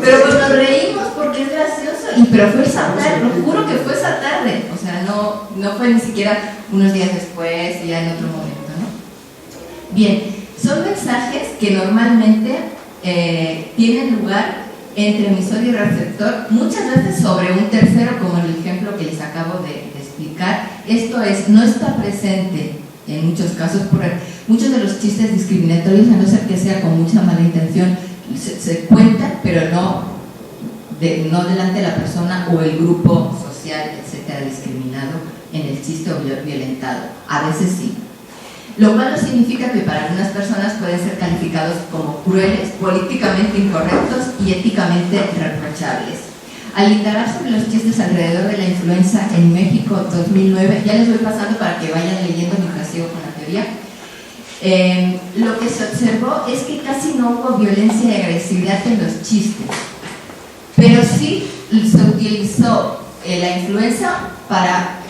pero pues nos reímos porque es gracioso, pero fue esa tarde, lo juro que fue esa tarde, o sea, no fue ni siquiera unos días después, ya en otro momento, ¿no? Bien, son mensajes que normalmente tienen lugar entre emisor y receptor, muchas veces sobre un tercero, como en el ejemplo que les acabo de explicar. Esto es, no está presente en muchos casos, porque muchos de los chistes discriminatorios, a no ser que sea con mucha mala intención, se cuentan, pero no delante de la persona o el grupo social, etcétera, discriminado en el chiste o violentado. A veces sí. Lo cual no significa que para algunas personas pueden ser calificados como crueles, políticamente incorrectos y éticamente reprochables. Al indagar sobre los chistes alrededor de la influenza en México 2009, ya les voy pasando para que vayan leyendo mientras sigo con la teoría, lo que se observó es que casi no hubo violencia y agresividad en los chistes, pero sí se utilizó la influenza para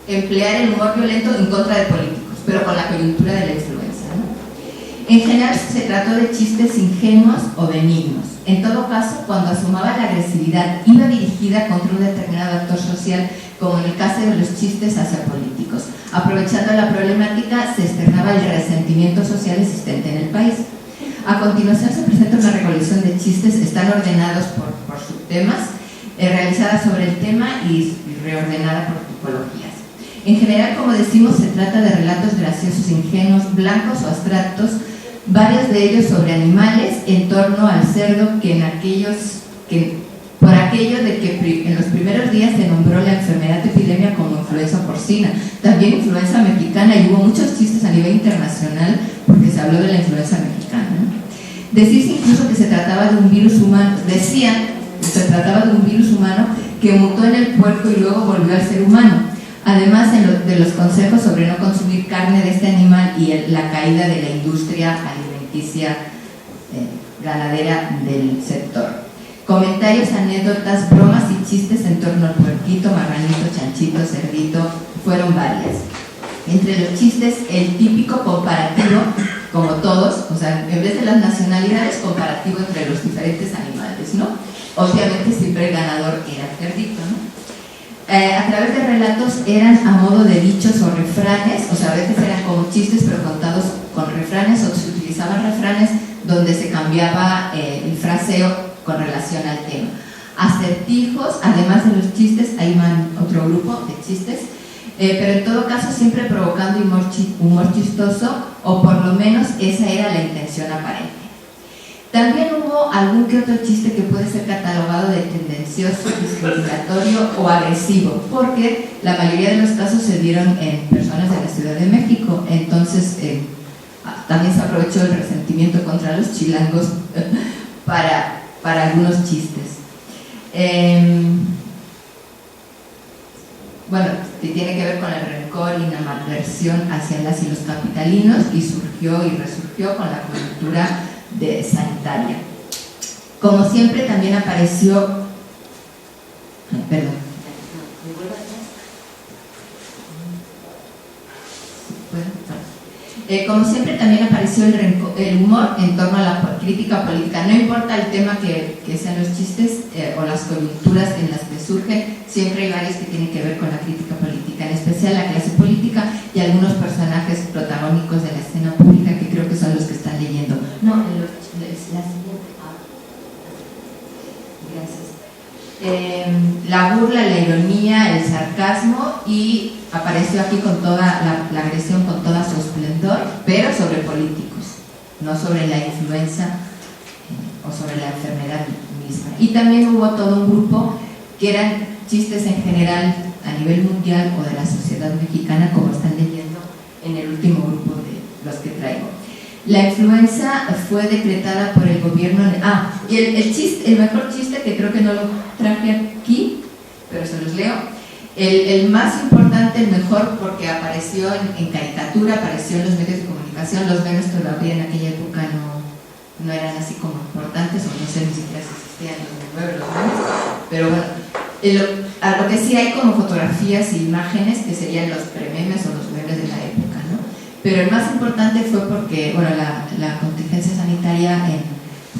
emplear el humor violento en contra de políticos, pero con la coyuntura de la influenza, ¿no? En general se trató de chistes ingenuos o benignos. En todo caso, cuando asomaba la agresividad iba dirigida contra un determinado actor social, como en el caso de los chistes hacia políticos. Aprovechando la problemática, se externaba el resentimiento social existente en el país. A continuación se presenta una recolección de chistes, están ordenados por subtemas, realizada sobre el tema y reordenada por tipologías. En general, como decimos, se trata de relatos graciosos, ingenuos, blancos o abstractos, varios de ellos sobre animales, en torno al cerdo, por aquello de que en los primeros días se nombró la enfermedad de epidemia como influenza porcina, también influenza mexicana, y hubo muchos chistes a nivel internacional porque se habló de la influenza mexicana, ¿no? Decirse incluso que se trataba de un virus humano, que mutó en el puerco y luego volvió al ser humano. Además de los consejos sobre no consumir carne de este animal y la caída de la industria alimenticia ganadera del sector. Comentarios, anécdotas, bromas y chistes en torno al puerquito, marranito, chanchito, cerdito, fueron varias. Entre los chistes, el típico comparativo, como todos, o sea, en vez de las nacionalidades, comparativo entre los diferentes animales, ¿no? Obviamente siempre el ganador era el cerdito, ¿no? a través de relatos eran a modo de dichos o refranes, o sea, a veces eran como chistes pero contados con refranes, o se utilizaban refranes donde se cambiaba el fraseo con relación al tema. Acertijos, además de los chistes, ahí van otro grupo de chistes, pero en todo caso siempre provocando humor chistoso, o por lo menos esa era la intención aparente. También hubo algún que otro chiste que puede ser catalogado de tendencioso, discriminatorio o agresivo, porque la mayoría de los casos se dieron en personas de la Ciudad de México. Entonces también se aprovechó el resentimiento contra los chilangos para algunos chistes. Bueno, tiene que ver con el rencor y la animadversión hacia las y los capitalinos, y surgió y resurgió con la coyuntura sanitaria. Como siempre también apareció, como siempre también apareció el humor en torno a la crítica política. No importa el tema que sean los chistes o las coyunturas en las que surgen, siempre hay varios que tienen que ver con la crítica política, en especial la clase política y algunos personajes protagónicos de la escena pública, que creo que son los que están leyendo. No, la siguiente. Gracias. La burla, la ironía, el sarcasmo, y apareció aquí con toda la agresión, con toda su esplendor, pero sobre políticos, no sobre la influenza o sobre la enfermedad misma. Y también hubo todo un grupo que eran chistes en general a nivel mundial o de la sociedad mexicana, como están leyendo en el último grupo de los que traigo. La influenza fue decretada por el gobierno. Y el mejor chiste, que creo que no lo traje aquí, pero se los leo. El más importante, el mejor, porque apareció en caricatura, apareció en los medios de comunicación. Los memes todavía en aquella época no eran así como importantes, o no sé ni siquiera si existían los memes, pero bueno, a lo que sí hay como fotografías e imágenes, que serían los prememes o los memes de la época, ¿no? Pero el más importante fue porque, bueno, la contingencia sanitaria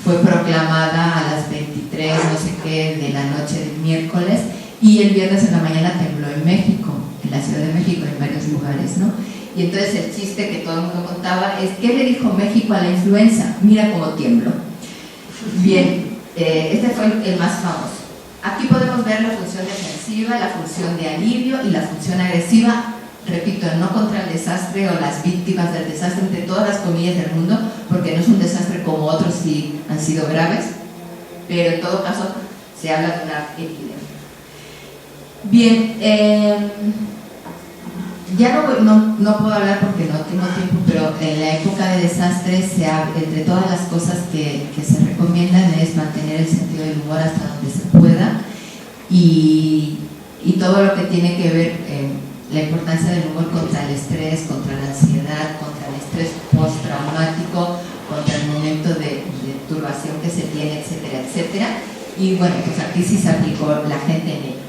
fue proclamada a las 23, no sé qué, de la noche del miércoles, y el viernes en la mañana tembló en México, en la Ciudad de México, en varios lugares, ¿no? Y entonces el chiste que todo el mundo contaba es: ¿qué le dijo México a la influenza? Mira cómo tiemblo. Bien, este fue el más famoso. Aquí podemos ver la función defensiva, la función de alivio y la función agresiva. Repito, no contra el desastre o las víctimas del desastre, entre todas las comillas del mundo, porque no es un desastre como otros sí han sido graves, pero en todo caso se habla de una epidemia. Bien, ya no puedo hablar porque no tengo tiempo, pero en la época de desastres, entre todas las cosas que se recomiendan es mantener el sentido del humor hasta donde se pueda, y todo lo que tiene que ver la importancia del humor contra el estrés, contra la ansiedad, contra el estrés postraumático, contra el momento de turbación que se tiene, etcétera, etcétera. Y bueno, pues aquí sí se aplicó la gente en ello.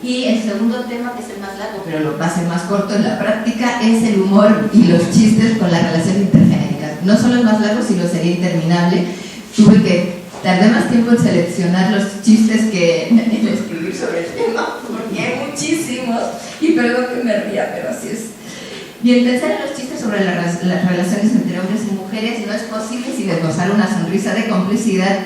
Y el segundo tema, que es el más largo, pero lo va a ser más corto en la práctica, es el humor y los chistes con las relaciones intergenéricas. No solo es más largo, sino sería interminable. Tardé más tiempo en seleccionar los chistes que en escribir sobre el tema, porque hay muchísimos, y perdón que me ría, pero así es. Bien, pensar en los chistes sobre las relaciones entre hombres y mujeres no es posible sin esbozar una sonrisa de complicidad.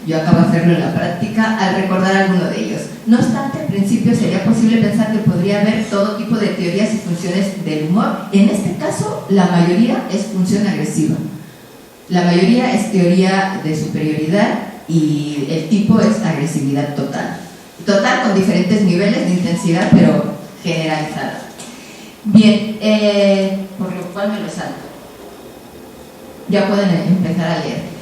Yo acabo de hacerlo en la práctica al recordar alguno de ellos. No obstante, al principio sería posible pensar que podría haber todo tipo de teorías y funciones del humor. En este caso, la mayoría es función agresiva. La mayoría es teoría de superioridad y el tipo es agresividad total. Total con diferentes niveles de intensidad, pero generalizada. Bien, por lo cual me lo salto. Ya pueden empezar a leer.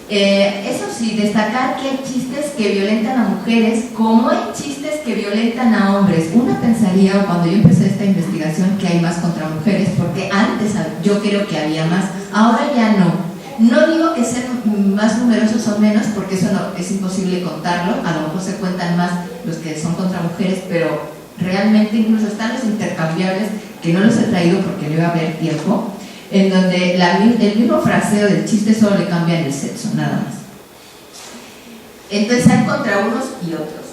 Eso sí, destacar que hay chistes que violentan a mujeres como hay chistes que violentan a hombres. Uno pensaría, cuando yo empecé esta investigación, que hay más contra mujeres, porque antes yo creo que había más, ahora ya no. No digo que sean más numerosos o menos, porque eso no, es imposible contarlo. A lo mejor se cuentan más los que son contra mujeres, pero realmente incluso están los intercambiables, que no los he traído porque no iba a haber tiempo, en donde el mismo fraseo del chiste solo le cambian el sexo, nada más. Entonces hay contra unos y otros.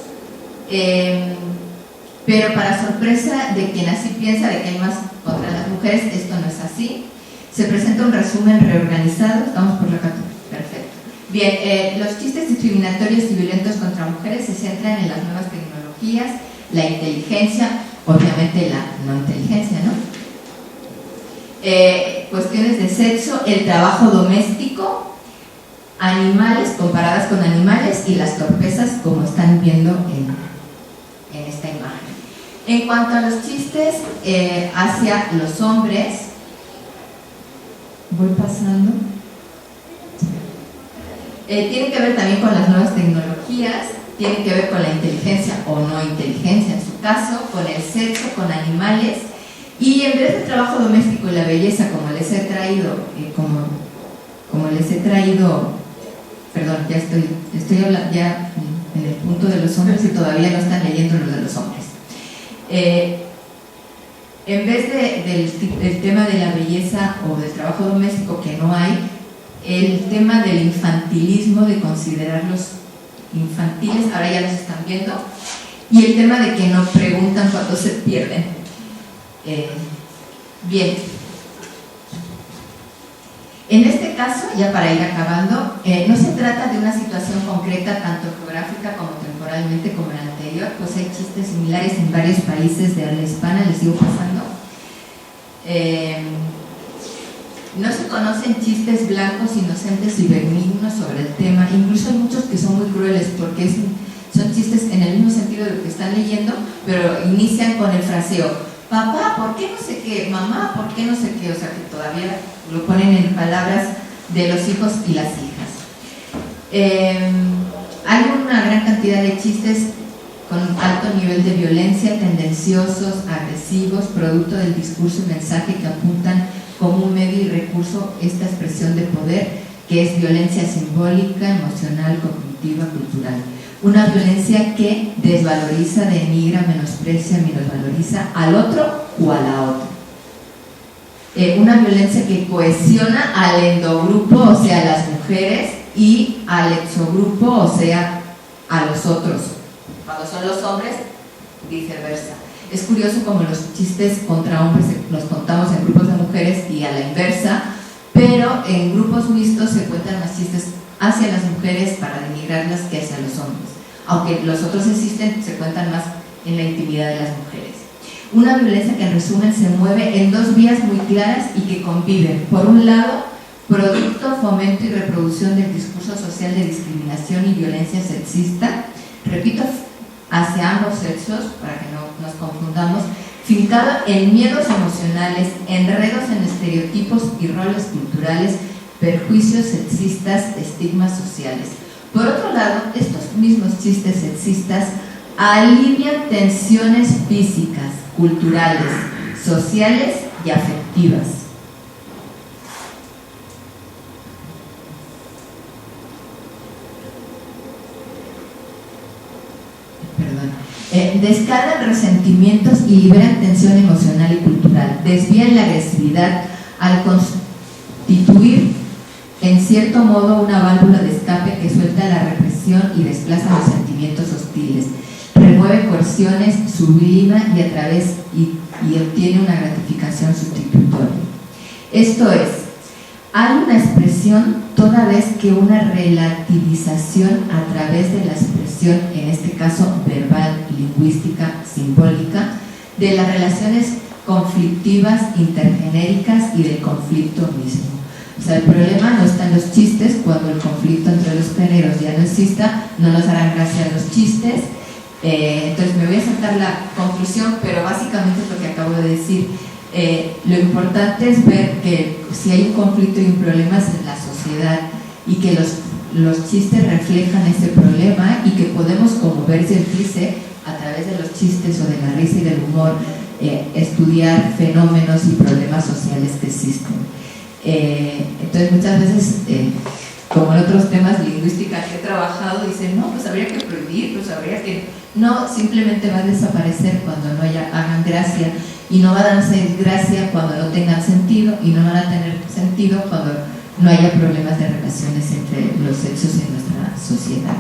Pero para sorpresa de quien así piensa de que hay más contra las mujeres, esto no es así. Se presenta un resumen reorganizado. Estamos por la 14. Perfecto. Bien, los chistes discriminatorios y violentos contra mujeres se centran en las nuevas tecnologías, la inteligencia, obviamente la no inteligencia, ¿no? Cuestiones de sexo, el trabajo doméstico, animales, comparadas con animales, y las torpezas, como están viendo en esta imagen. En cuanto a los chistes hacia los hombres, voy pasando. Tiene que ver también con las nuevas tecnologías, tiene que ver con la inteligencia o no inteligencia en su caso, con el sexo, con animales, y en vez del trabajo doméstico y la belleza, como les he traído, perdón, ya estoy hablando ya en el punto de los hombres y todavía no están leyendo lo de los hombres. En vez del tema de la belleza o del trabajo doméstico, que no hay, el tema del infantilismo, de considerarlos infantiles, ahora ya los están viendo, y el tema de que no preguntan cuando se pierden. Bien, en este caso, ya para ir acabando, no se trata de una situación concreta, tanto geográfica como temporalmente como en la anterior, pues hay chistes similares en varios países de habla hispana. Les sigo pasando. No se conocen chistes blancos, inocentes y benignos sobre el tema. Incluso hay muchos que son muy crueles, porque son chistes en el mismo sentido de lo que están leyendo, pero inician con el fraseo: papá, ¿por qué no sé qué? Mamá, ¿por qué no sé qué? O sea, que todavía lo ponen en palabras de los hijos y las hijas. Hay una gran cantidad de chistes con alto nivel de violencia, tendenciosos, agresivos, producto del discurso y mensaje que apuntan como un medio y recurso esta expresión de poder, que es violencia simbólica, emocional, cognitiva, cultural. Una violencia que desvaloriza, denigra, menosprecia, minusvaloriza al otro o a la otra. Una violencia que cohesiona al endogrupo, o sea, a las mujeres, y al exogrupo, o sea, a los otros. Cuando son los hombres, viceversa. Es curioso como los chistes contra hombres los contamos en grupos de mujeres y a la inversa, pero en grupos mixtos se cuentan más chistes hacia las mujeres para denigrarlas que hacia los hombres. Aunque los otros existen, se cuentan más en la intimidad de las mujeres. Una violencia que en resumen se mueve en dos vías muy claras y que conviven. Por un lado, producto, fomento y reproducción del discurso social de discriminación y violencia sexista, repito, hacia ambos sexos, para que no nos confundamos, fincado en miedos emocionales, enredos en estereotipos y roles culturales, perjuicios sexistas, estigmas sociales. Por otro lado, estos mismos chistes sexistas alivian tensiones físicas, culturales, sociales y afectivas. Descargan resentimientos y liberan tensión emocional y cultural. Desvían la agresividad al constituir en cierto modo una válvula de escape que suelta la represión y desplaza los sentimientos hostiles. Remueve coerciones, sublima y a través y obtiene una gratificación sustitutoria. Esto es, hay una expresión toda vez que una relativización a través de la expresión, en este caso verbal, lingüística, simbólica, de las relaciones conflictivas, intergenéricas y del conflicto mismo. O sea, el problema no está en los chistes. Cuando el conflicto entre los géneros ya no exista, no nos harán gracia los chistes. Entonces me voy a saltar la conclusión, pero básicamente es lo que acabo de decir. Lo importante es ver que si hay un conflicto y un problema es en la sociedad, y que los chistes reflejan ese problema, y que podemos, como Berger dice, a través de los chistes o de la risa y del humor, estudiar fenómenos y problemas sociales que existen. Entonces muchas veces, como en otros temas lingüística que he trabajado, dicen, no, pues habría que prohibir, pues habría que... No, simplemente va a desaparecer cuando no hagan gracia, y no van a hacer gracia cuando no tengan sentido, y no van a tener sentido cuando no haya problemas de relaciones entre los sexos en nuestra sociedad.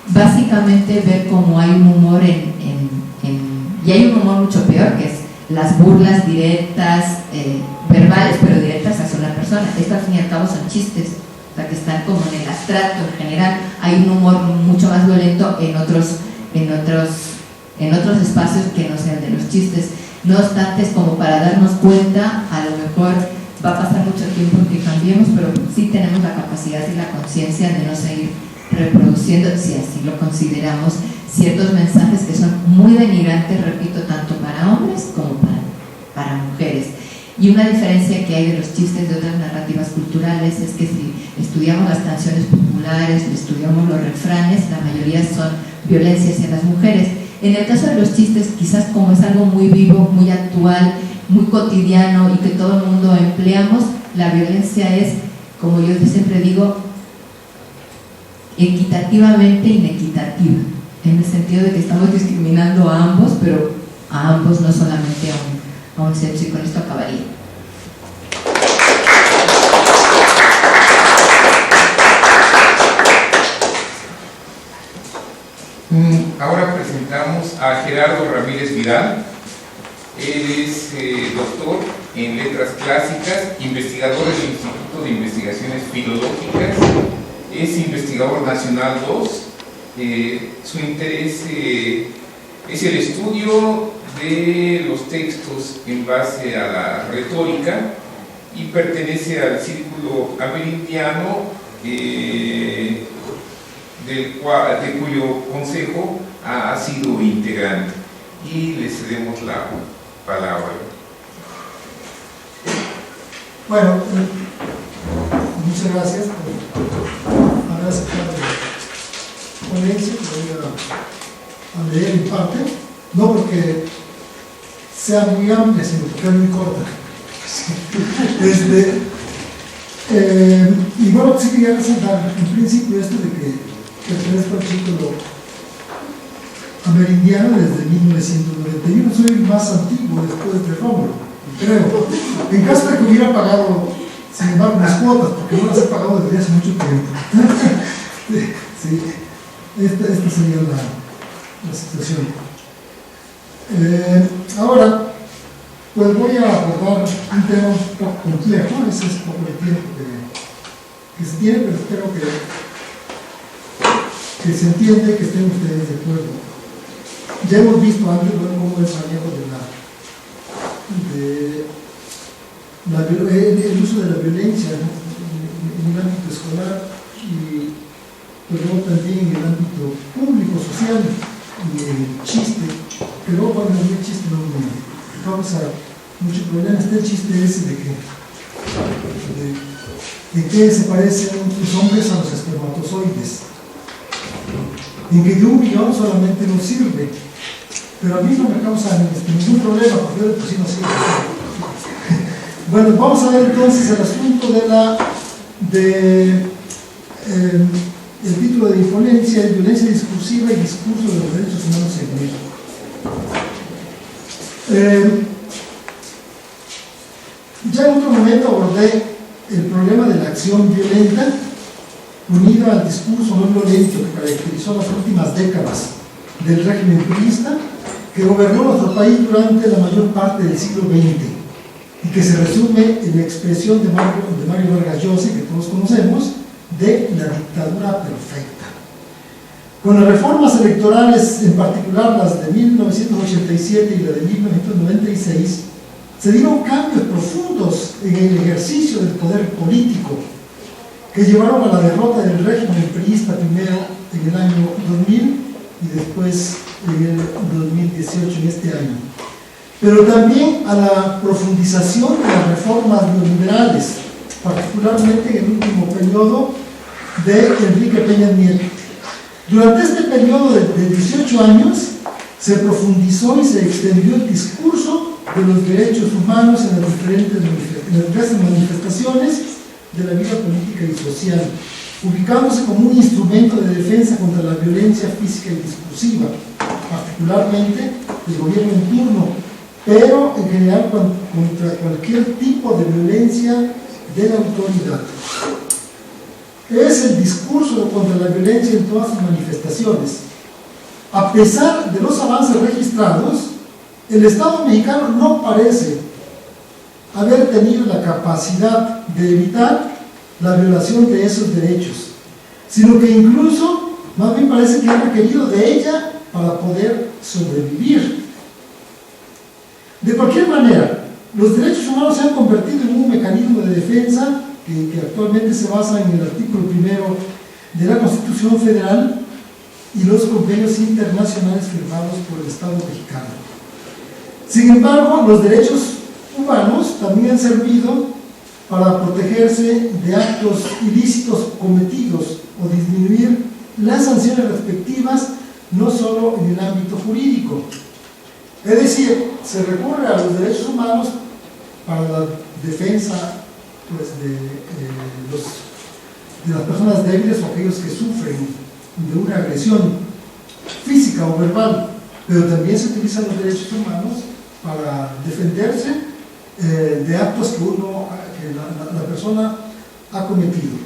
Básicamente ver cómo hay un humor en Y hay un humor mucho peor, que es las burlas directas, verbales, pero directas hacia una persona. Esto al fin y al cabo son chistes, o sea, que están como en el abstracto en general. Hay un humor mucho más violento en otros espacios que no sean de los chistes. No obstante, es como para darnos cuenta, a lo mejor va a pasar mucho tiempo en que cambiemos, pero sí tenemos la capacidad y la conciencia de no seguir reproduciendo, si así lo consideramos, ciertos mensajes que son muy denigrantes, repito, tanto para hombres como para mujeres. Y una diferencia que hay de los chistes de otras narrativas culturales es que si estudiamos las canciones populares, estudiamos los refranes, la mayoría son violencia hacia las mujeres. En el caso de los chistes, quizás como es algo muy vivo, muy actual, muy cotidiano y que todo el mundo empleamos, la violencia es, como yo siempre digo, equitativamente inequitativa, en el sentido de que estamos discriminando a ambos, pero a ambos, no solamente a un sexo, y con esto acabaría. Ahora presentamos a Gerardo Ramírez Vidal. Él es doctor en letras clásicas, investigador del Instituto de Investigaciones Filológicas, es investigador nacional 2. Su interés es el estudio de los textos en base a la retórica y pertenece al círculo amerindiano, de cuyo consejo ha sido integrante. Y le cedemos la palabra. Bueno, muchas gracias por haber aceptado la ponencia que voy a leer en parte, no porque sea muy amplia, sino porque es muy corta. Y bueno, sí quería resaltar en principio esto de que pertenezco al círculo amerindiano desde 1991, soy el más antiguo después de Rómulo, creo. En caso de que hubiera pagado, sin embargo, las cuotas, porque no las he pagado desde hace mucho tiempo. Sí, esta sería la situación. Ahora, pues voy a abordar un tema un poco complejo, ese es poco el tiempo que se tiene, pero espero que se entiende, que estén ustedes de acuerdo. Ya hemos visto antes cómo es el manejo el uso de la violencia, ¿no?, en el ámbito escolar y luego también en el ámbito público, social y el chiste, que luego cuando el chiste no causa mucho problema. Está el chiste ese de que se parecen los hombres a los espermatozoides, en que de 1 millón solamente nos sirve, pero a mí no me causa ningún problema, porque de por sí no sirve. Bueno, vamos a ver entonces el asunto el título de mi ponencia es Violencia discursiva y discurso de los derechos humanos en México. Ya en otro momento abordé el problema de la acción violenta unido al discurso no violento que caracterizó las últimas décadas del régimen priista que gobernó nuestro país durante la mayor parte del siglo XX y que se resume en la expresión de Mario Vargas Llosa, que todos conocemos, de la dictadura perfecta. Con las reformas electorales, en particular las de 1987 y la de 1996, se dieron cambios profundos en el ejercicio del poder político que llevaron a la derrota del régimen priista primero en el año 2000 y después en el 2018, en este año, pero también a la profundización de las reformas neoliberales, particularmente en el último periodo de Enrique Peña Nieto. Durante este periodo de 18 años se profundizó y se extendió el discurso de los derechos humanos en las diversas manifestaciones de la vida política y social, ubicándose como un instrumento de defensa contra la violencia física y discursiva, particularmente del gobierno en turno, pero en general contra cualquier tipo de violencia de la autoridad. Es el discurso contra la violencia en todas sus manifestaciones. A pesar de los avances registrados, el Estado mexicano no parece haber tenido la capacidad de evitar la violación de esos derechos, sino que incluso, más bien parece que ha requerido de ella para poder sobrevivir. De cualquier manera, los derechos humanos se han convertido en un mecanismo de defensa que actualmente se basa en el artículo 1 de la Constitución Federal y los convenios internacionales firmados por el Estado mexicano. Sin embargo, los derechos humanos también han servido para protegerse de actos ilícitos cometidos o disminuir las sanciones respectivas, no solo en el ámbito jurídico. Es decir, se recurre a los derechos humanos para la defensa, pues, de las personas débiles o aquellos que sufren de una agresión física o verbal, pero también se utilizan los derechos humanos para defenderse de actos que la persona ha cometido.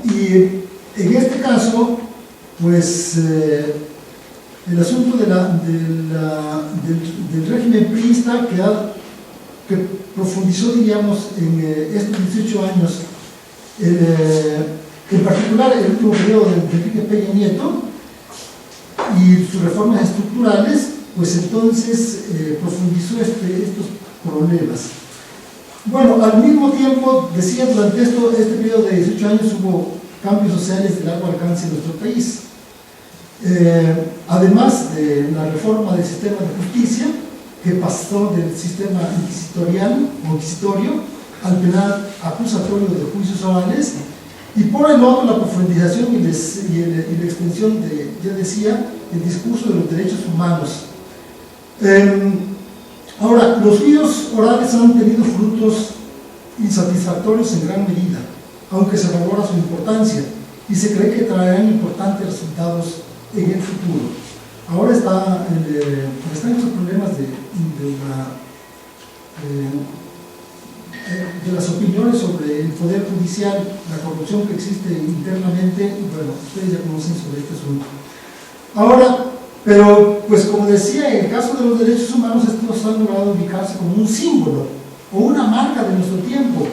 Y en este caso, pues el asunto del régimen priista que profundizó, diríamos, en estos 18 años, en particular el último periodo de Enrique Peña Nieto y sus reformas estructurales, pues entonces profundizó estos problemas. Bueno, al mismo tiempo, decía, durante este periodo de 18 años hubo cambios sociales de largo alcance en nuestro país. Además de la reforma del sistema de justicia, que pasó del sistema inquisitorio al penal acusatorio de juicios orales, y por el otro la profundización y la extensión de, ya decía, el discurso de los derechos humanos. Ahora, los juicios orales han tenido frutos insatisfactorios en gran medida, aunque se valora su importancia y se cree que traerán importantes resultados en el futuro. Ahora están estos problemas de las opiniones sobre el Poder Judicial, la corrupción que existe internamente, y bueno, ustedes ya conocen sobre este asunto. Ahora, pero pues como decía, en el caso de los derechos humanos, estos han logrado ubicarse como un símbolo o una marca de nuestro tiempo,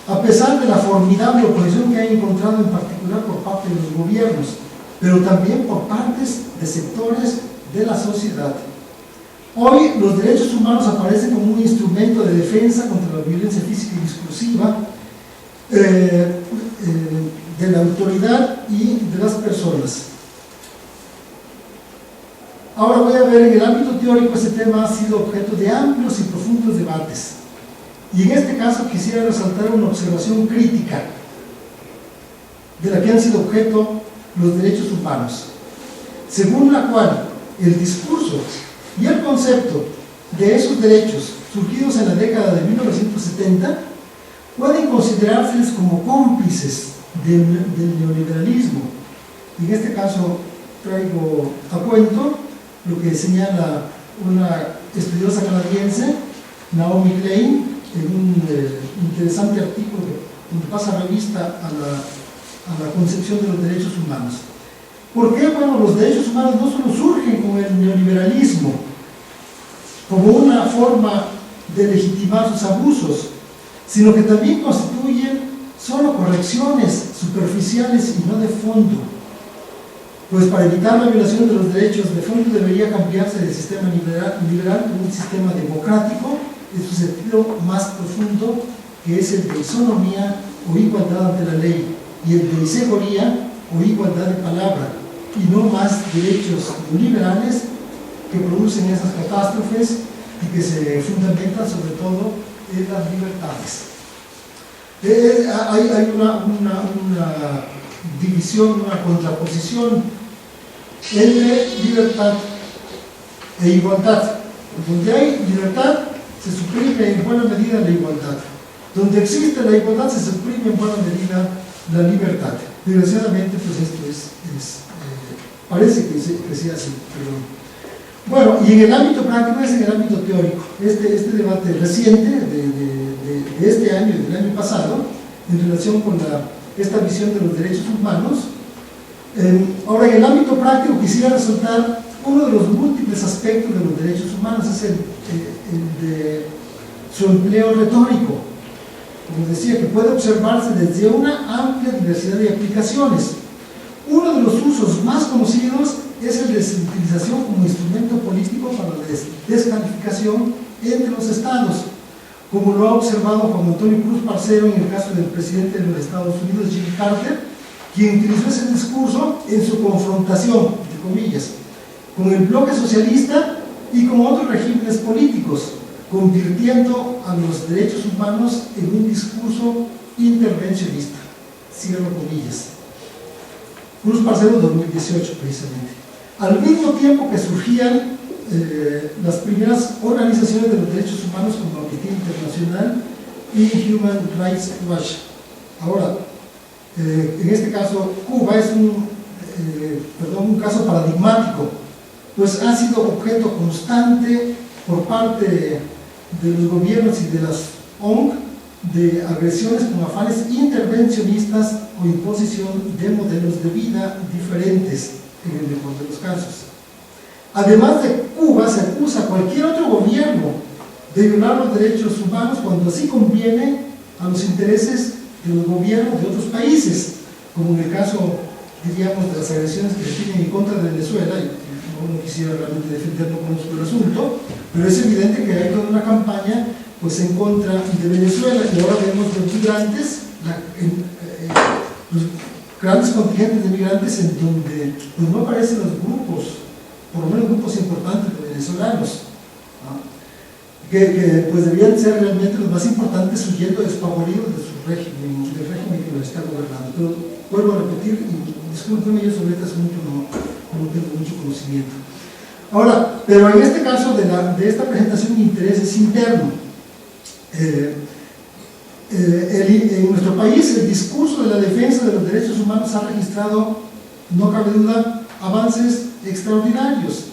a pesar de la formidable oposición que han encontrado en particular por parte de los gobiernos, pero también por partes de sectores de la sociedad. Hoy los derechos humanos aparecen como un instrumento de defensa contra la violencia física y discursiva de la autoridad y de las personas. Ahora voy a ver, en el ámbito teórico este tema ha sido objeto de amplios y profundos debates. Y en este caso quisiera resaltar una observación crítica de la que han sido objeto los derechos humanos, según la cual el discurso y el concepto de esos derechos surgidos en la década de 1970 pueden considerarse como cómplices del neoliberalismo. En este caso traigo a cuento lo que señala una estudiosa canadiense, Naomi Klein, en un interesante artículo donde pasa revista a la concepción de los derechos humanos. ¿Por qué? Bueno, los derechos humanos no solo surgen con el neoliberalismo, como una forma de legitimar sus abusos, sino que también constituyen solo correcciones superficiales y no de fondo. Pues para evitar la violación de los derechos de fondo debería cambiarse del sistema liberal por un sistema democrático en su sentido más profundo, que es el de isonomía o igualdad ante la ley, y el de isegoría o igualdad de palabra, y no más derechos liberales que producen esas catástrofes y que se fundamentan sobre todo en las libertades. Hay una división, una contraposición entre libertad e igualdad. Donde hay libertad se suprime en buena medida la igualdad. Donde existe la igualdad se suprime en buena medida la libertad. Desgraciadamente, pues esto parece que sea así, pero bueno, y en el ámbito práctico es en el ámbito teórico. Este debate reciente de este año y del año pasado, en relación con esta visión de los derechos humanos, Ahora, en el ámbito práctico quisiera resaltar uno de los múltiples aspectos de los derechos humanos, es el de su empleo retórico. Como decía, que puede observarse desde una amplia diversidad de aplicaciones. Uno de los usos más conocidos es el de su utilización como instrumento político para la descalificación entre los estados, como lo ha observado Juan Antonio Cruz Parcero en el caso del presidente de los Estados Unidos, Jimmy Carter, quien utilizó ese discurso en su confrontación, entre comillas, con el bloque socialista y con otros regímenes políticos, convirtiendo a los derechos humanos en un discurso intervencionista. Cierro comillas. Cruz Parcero 2018, precisamente. Al mismo tiempo que surgían las primeras organizaciones de los derechos humanos como Amnistía Internacional y Human Rights Watch. Ahora, en este caso, Cuba es un caso paradigmático, pues ha sido objeto constante por parte de los gobiernos y de las ONG de agresiones con afanes intervencionistas o imposición de modelos de vida diferentes en el mejor de los casos. Además de Cuba, se acusa a cualquier otro gobierno de violar los derechos humanos cuando así conviene a los intereses de los gobiernos de otros países, como en el caso, diríamos, de las agresiones que se tienen en contra de Venezuela. Y no quisiera realmente defenderlo con el asunto, pero es evidente que hay toda una campaña pues en contra de Venezuela, y ahora vemos los migrantes, los grandes contingentes de migrantes en donde pues, no aparecen los grupos, por lo menos grupos importantes de venezolanos, ¿no? que pues debían ser realmente los más importantes, huyendo despavoridos de su régimen, del régimen que los está gobernando. Pero vuelvo a repetir, y discúlpenme, yo sobre este asunto no tengo mucho conocimiento. Ahora, pero en este caso de esta presentación de interés es interno. En nuestro país el discurso de la defensa de los derechos humanos ha registrado, no cabe duda, avances extraordinarios,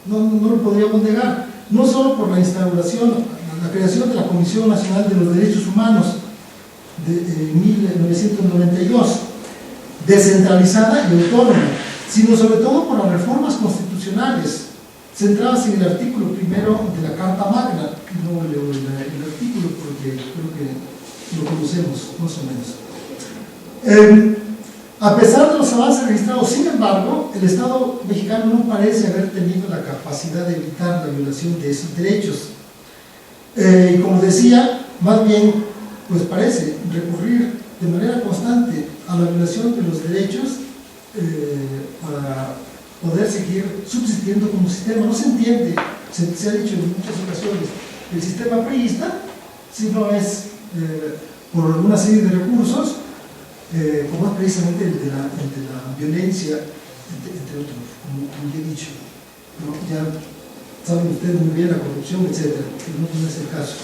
no lo podríamos negar, no solo por la instauración, la creación de la Comisión Nacional de los Derechos Humanos de 1992, descentralizada y autónoma, sino sobre todo por las reformas constitucionales centradas en el artículo primero de la Carta Magna. No leo el artículo porque creo que lo conocemos más o menos. A pesar de los avances registrados, sin embargo, el Estado mexicano no parece haber tenido la capacidad de evitar la violación de esos derechos. Y como decía, más bien, pues parece recurrir de manera constante a la violación de los derechos para poder seguir subsistiendo como sistema. No se entiende, se ha dicho en muchas ocasiones, el sistema priista, si no es por una serie de recursos, como es precisamente el de la violencia, entre otros, como ya he dicho, ¿no? Ya saben ustedes muy bien la corrupción, etcétera, pero no es el caso.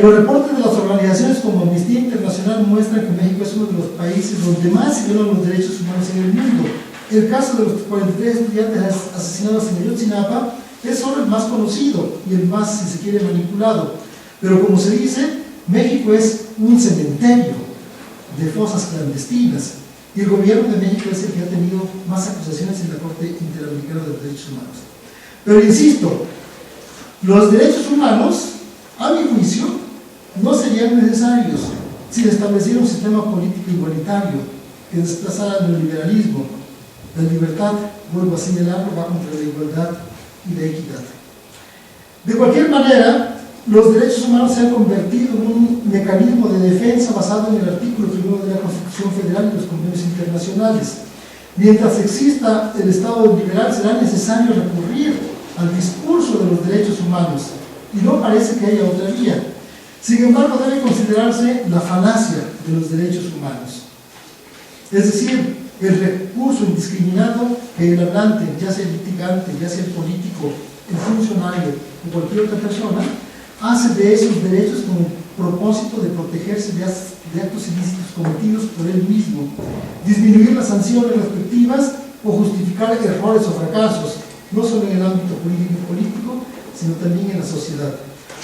Los reportes de las organizaciones como Amnistía Internacional muestran que México es uno de los países donde más se violan los derechos humanos en el mundo. El caso de los 43 estudiantes asesinados en Ayotzinapa es solo el más conocido y el más, si se quiere, manipulado. Pero como se dice, México es un cementerio de fosas clandestinas, y el gobierno de México es el que ha tenido más acusaciones en la Corte Interamericana de los Derechos Humanos. Pero insisto, los derechos humanos, a mi juicio, no serían necesarios si se estableciera un sistema político igualitario que desplazara el neoliberalismo. La libertad, vuelvo a señalarlo, va contra la igualdad y la equidad. De cualquier manera, los derechos humanos se han convertido en un mecanismo de defensa basado en el artículo 1 de la Constitución Federal y los convenios internacionales. Mientras exista el Estado liberal, será necesario recurrir al discurso de los derechos humanos, y no parece que haya otra vía. Sin embargo, debe considerarse la falacia de los derechos humanos. Es decir, el recurso indiscriminado que el hablante, ya sea el litigante, ya sea el político, el funcionario o cualquier otra persona, hace de esos derechos con el propósito de protegerse de actos ilícitos cometidos por él mismo, disminuir las sanciones respectivas o justificar errores o fracasos, no solo en el ámbito político, sino también en la sociedad.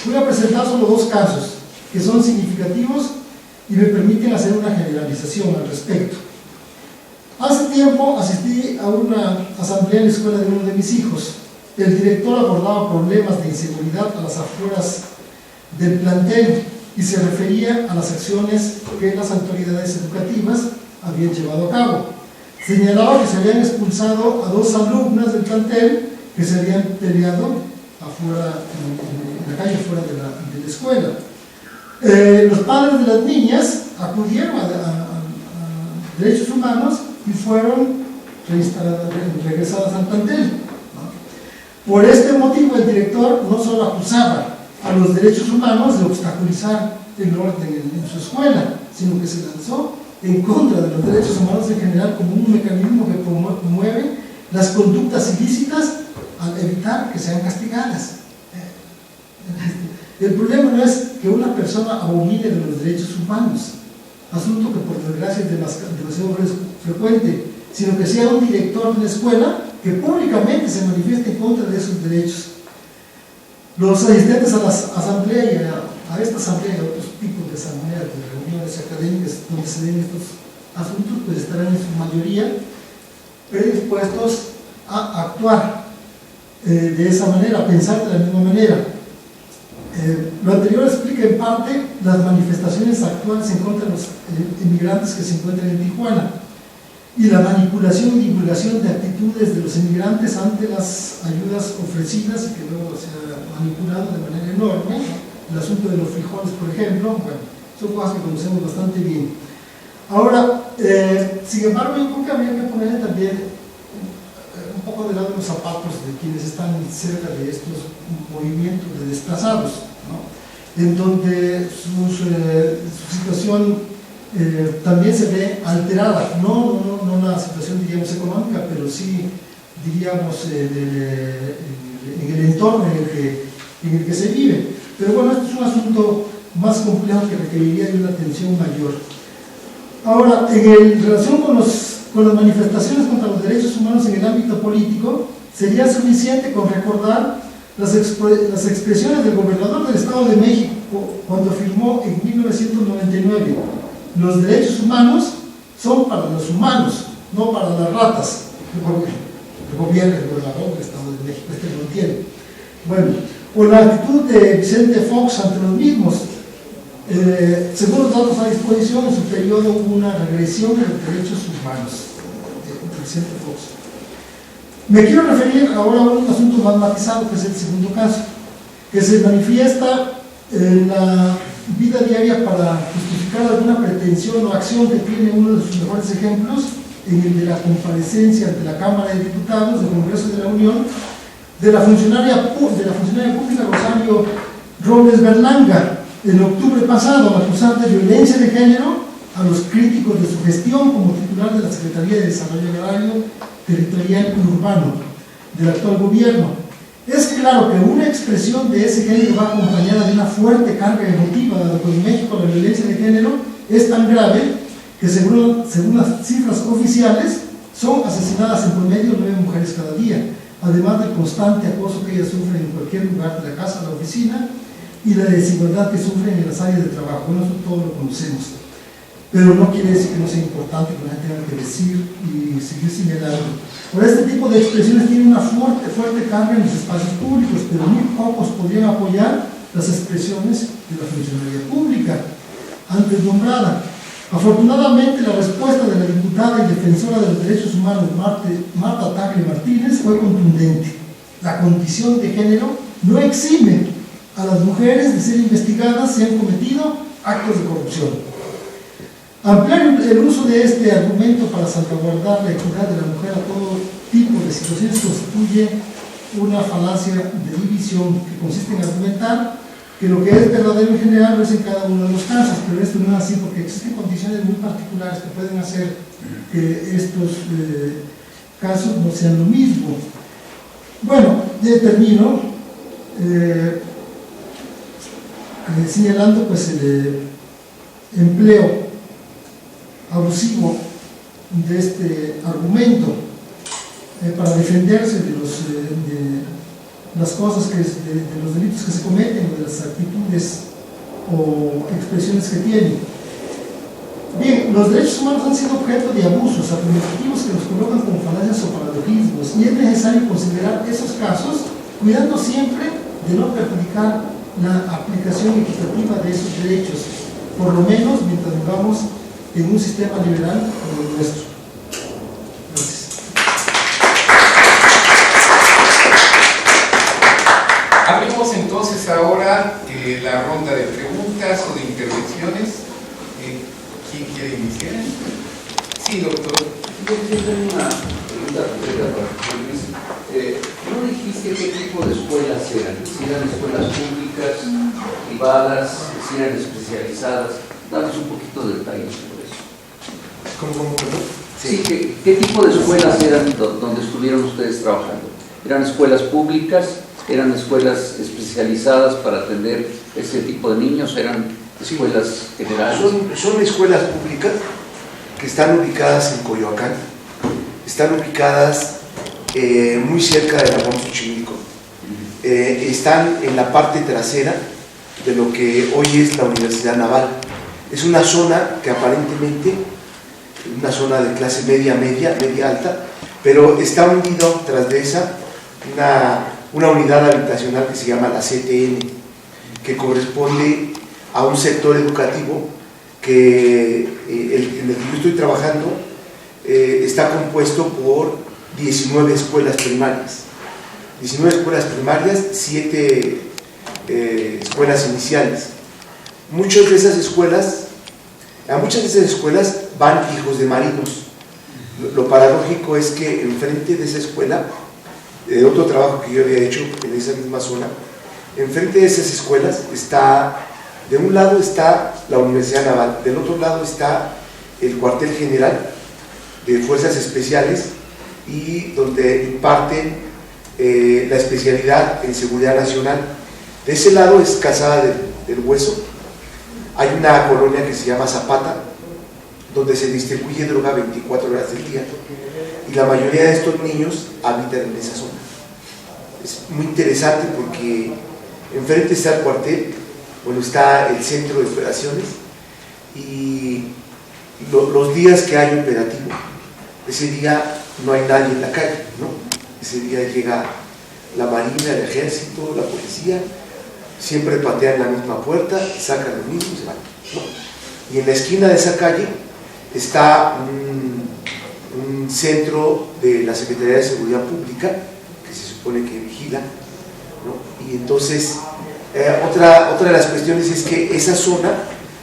Voy a presentar solo dos casos que son significativos y me permiten hacer una generalización al respecto. Hace tiempo asistí a una asamblea en la escuela de uno de mis hijos. El director abordaba problemas de inseguridad a las afueras del plantel y se refería a las acciones que las autoridades educativas habían llevado a cabo. Señalaba que se habían expulsado a 2 alumnas del plantel que se habían peleado afuera, en la calle fuera de la escuela. Los padres de las niñas acudieron a derechos humanos y fueron regresadas al plantel, ¿no? Por este motivo el director no solo acusaba a los derechos humanos de obstaculizar el orden en su escuela, sino que se lanzó en contra de los derechos humanos en general como un mecanismo que promueve las conductas ilícitas al evitar que sean castigadas. El problema no es que una persona abomine de los derechos humanos, asunto que por desgracia es demasiado frecuente, sino que sea un director de la escuela que públicamente se manifieste en contra de esos derechos. Los asistentes a la asamblea y a esta asamblea y a otros tipos de asambleas, de reuniones académicas donde se den estos asuntos, pues estarán en su mayoría predispuestos a actuar de esa manera, a pensar de la misma manera. Lo anterior explica en parte las manifestaciones actuales en contra de los inmigrantes que se encuentran en Tijuana y la manipulación y divulgación de actitudes de los inmigrantes ante las ayudas ofrecidas y que luego se ha manipulado de manera enorme. El asunto de los frijoles, por ejemplo, bueno, son cosas que conocemos bastante bien. Ahora, sin embargo, yo creo que habría que poner también un poco de lado los zapatos de quienes están cerca de estos movimientos de desplazados, ¿no? En donde su situación también se ve alterada, no una situación, diríamos, económica, pero sí, diríamos, en el entorno en el que se vive. Pero bueno, este es un asunto más complejo que requeriría de una atención mayor. Ahora, en relación con las manifestaciones contra los derechos humanos en el ámbito político, sería suficiente con recordar las expresiones del gobernador del Estado de México cuando afirmó en 1999: los derechos humanos son para los humanos, no para las ratas. El gobierno del gobernador del Estado de México, este lo entiende. Bueno, o la actitud de Vicente Fox ante los mismos. Según los datos a disposición, en su periodo hubo una regresión de los derechos humanos de Vicente Fox. Me quiero referir ahora a un asunto más matizado, que es el segundo caso, que se manifiesta en la vida diaria para justificar alguna pretensión o acción que tiene uno de sus mejores ejemplos en el de la comparecencia ante la Cámara de Diputados del Congreso de la Unión de la funcionaria pública Rosario Robles Berlanga, en octubre pasado, al acusar de violencia de género a los críticos de su gestión como titular de la Secretaría de Desarrollo Agrario, Territorial y Urbano del actual gobierno. Es claro que una expresión de ese género va acompañada de una fuerte carga emotiva, dado que en México la violencia de género es tan grave que según las cifras oficiales son asesinadas en promedio 9 mujeres cada día, además del constante acoso que ellas sufren en cualquier lugar de la casa a la oficina y la desigualdad que sufren en las áreas de trabajo. Bueno, eso todo lo conocemos, pero no quiere decir que no sea importante que la gente tenga que decir y seguir señalando. Por este tipo de expresiones tienen una fuerte carga en los espacios públicos, pero muy pocos podrían apoyar las expresiones de la funcionaria pública antes nombrada. Afortunadamente, la respuesta de la diputada y defensora de los derechos humanos Marta Tagle Martínez fue contundente. La condición de género no exime a las mujeres de ser investigadas si han cometido actos de corrupción. Ampliar el uso de este argumento para salvaguardar la equidad de la mujer a todo tipo de situaciones constituye una falacia de división que consiste en argumentar que lo que es verdadero en general no es en cada uno de los casos, pero esto no es así porque existen condiciones muy particulares que pueden hacer que estos casos no sean lo mismo. Bueno, ya termino señalando pues el empleo abusivo de este argumento para defenderse de las cosas de los delitos que se cometen o de las actitudes o expresiones que tienen. Bien, los derechos humanos han sido objeto de abusos afirmativos que nos colocan como falacias o paradoxismos, y es necesario considerar esos casos, cuidando siempre de no perjudicar la aplicación equitativa de esos derechos, por lo menos mientras vivamos en un sistema liberal como el nuestro. Gracias. Abrimos entonces ahora la ronda de preguntas o de intervenciones. ¿Quién quiere iniciar? Sí, doctor. Yo tengo una pregunta para Luis. ¿No dijiste qué tipo de escuelas eran? Si eran escuelas públicas, privadas, si eran especializadas. Danos un poquito de detalles sobre eso. ¿Cómo? Sí, ¿qué tipo de escuelas eran donde estuvieron ustedes trabajando? ¿Eran escuelas públicas? ¿Eran escuelas especializadas para atender ese tipo de niños? ¿Eran escuelas generales? Son escuelas públicas que están ubicadas en Coyoacán, están ubicadas muy cerca del Ramón Xochimilco, están en la parte trasera de lo que hoy es la Universidad Naval. Es una zona que aparentemente es una zona de clase media alta, pero está hundido tras de esa una unidad habitacional que se llama la CTN, que corresponde a un sector educativo que en el que yo estoy trabajando está compuesto por 19 escuelas primarias. 19 escuelas primarias, 7 escuelas iniciales. A muchas de esas escuelas van hijos de marinos. Lo paradójico es que enfrente de esa escuela, de otro trabajo que yo había hecho en esa misma zona, enfrente de esas escuelas de un lado está la Universidad Naval, del otro lado está el cuartel general de Fuerzas Especiales, y donde imparten la especialidad en seguridad nacional. De ese lado es Calzada del Hueso. Hay una colonia que se llama Zapata, donde se distribuye droga 24 horas del día, y la mayoría de estos niños habitan en esa zona. Es muy interesante porque enfrente está el cuartel, está el centro de operaciones, y los días que hay operativo, ese día no hay nadie en la calle, ¿no? Ese día llega la marina, el ejército, la policía, siempre patean la misma puerta, sacan lo mismo y se van, ¿no? Y en la esquina de esa calle está un centro de la Secretaría de Seguridad Pública, que se supone que vigila, ¿no? Y entonces otra de las cuestiones es que esa zona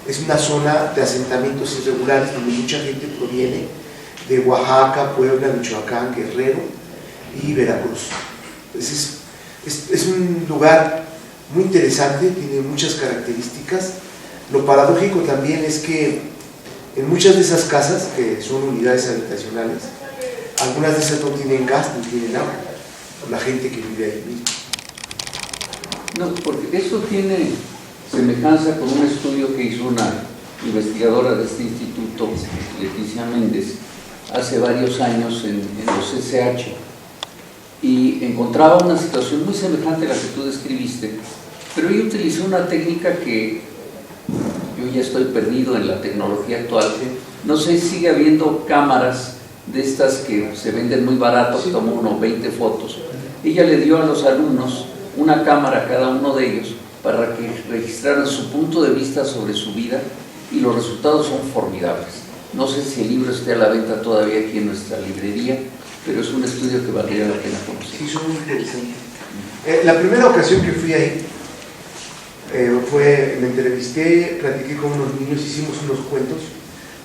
es una zona de asentamientos irregulares donde mucha gente proviene de Oaxaca, Puebla, Michoacán, Guerrero y Veracruz. Es un lugar muy interesante, tiene muchas características. Lo paradójico también es que en muchas de esas casas, que son unidades habitacionales, algunas de esas no tienen gas ni tienen agua, la gente que vive ahí mismo. No, porque eso tiene semejanza con un estudio que hizo una investigadora de este instituto, Leticia Méndez, hace varios años en los SH, y encontraba una situación muy semejante a la que tú describiste, pero ella utilizó una técnica que yo ya estoy perdido en la tecnología actual. No sé si sigue habiendo cámaras de estas que se venden muy barato, que toman unos 20 fotos. Ella le dio a los alumnos una cámara a cada uno de ellos para que registraran su punto de vista sobre su vida, y los resultados son formidables. No sé si el libro esté a la venta todavía aquí en nuestra librería, pero es un estudio que valdría la pena conocer. Sí, son muy interesantes. La primera ocasión que fui ahí, me entrevisté, platiqué con unos niños, hicimos unos cuentos,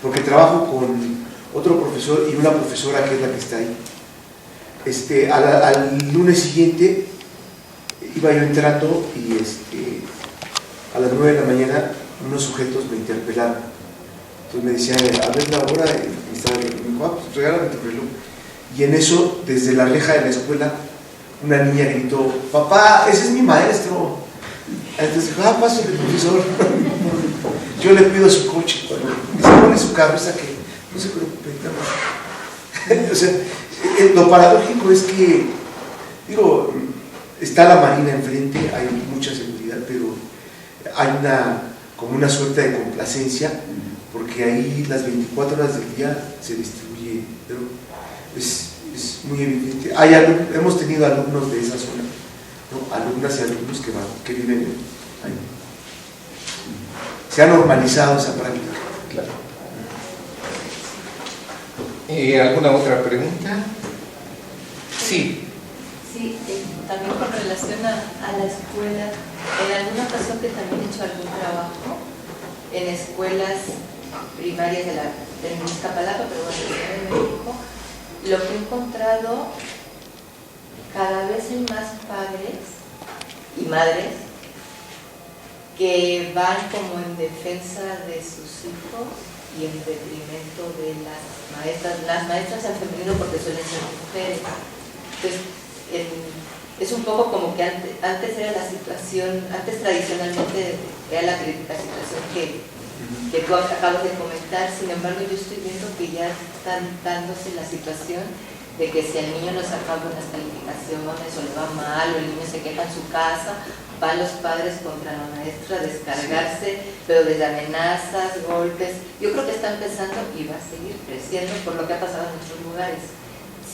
porque trabajo con otro profesor y una profesora que es la que está ahí. Al lunes siguiente iba yo entrando y a las 9 de la mañana unos sujetos me interpelaron. Entonces me decían, a ver la hora, y estaba yo, pues regálame tu reloj. Y en eso, desde la reja de la escuela, una niña gritó, papá, ese es mi maestro. Entonces dijo, pásale, profesor. Yo le pido su coche, y se pone su cabeza que no se preocupe. O sea, lo paradójico es que, digo, está la marina enfrente, hay mucha seguridad, pero hay como una suerte de complacencia, porque ahí las 24 horas del día se distribuye droga. Es muy evidente. Hemos tenido alumnos de esa zona, ¿no? Alumnas y alumnos que viven ahí. Se ha normalizado esa práctica. Claro. ¿Alguna otra pregunta? Sí. Sí, también con relación a la escuela, en alguna ocasión que también he hecho algún trabajo en escuelas primarias de Iztapalapa, pero bueno, en México, lo que he encontrado, cada vez hay más padres y madres que van como en defensa de sus hijos y en detrimento de las maestras en femenino porque suelen ser mujeres. Entonces, es un poco como que antes era la situación, antes tradicionalmente era la situación que tú acabas de comentar, sin embargo yo estoy viendo que ya están dándose la situación de que si al niño no saca buenas calificaciones o le va mal o el niño se queja en su casa, van los padres contra la maestra a descargarse, pero desde amenazas, golpes. Yo creo que está empezando y va a seguir creciendo por lo que ha pasado en otros lugares.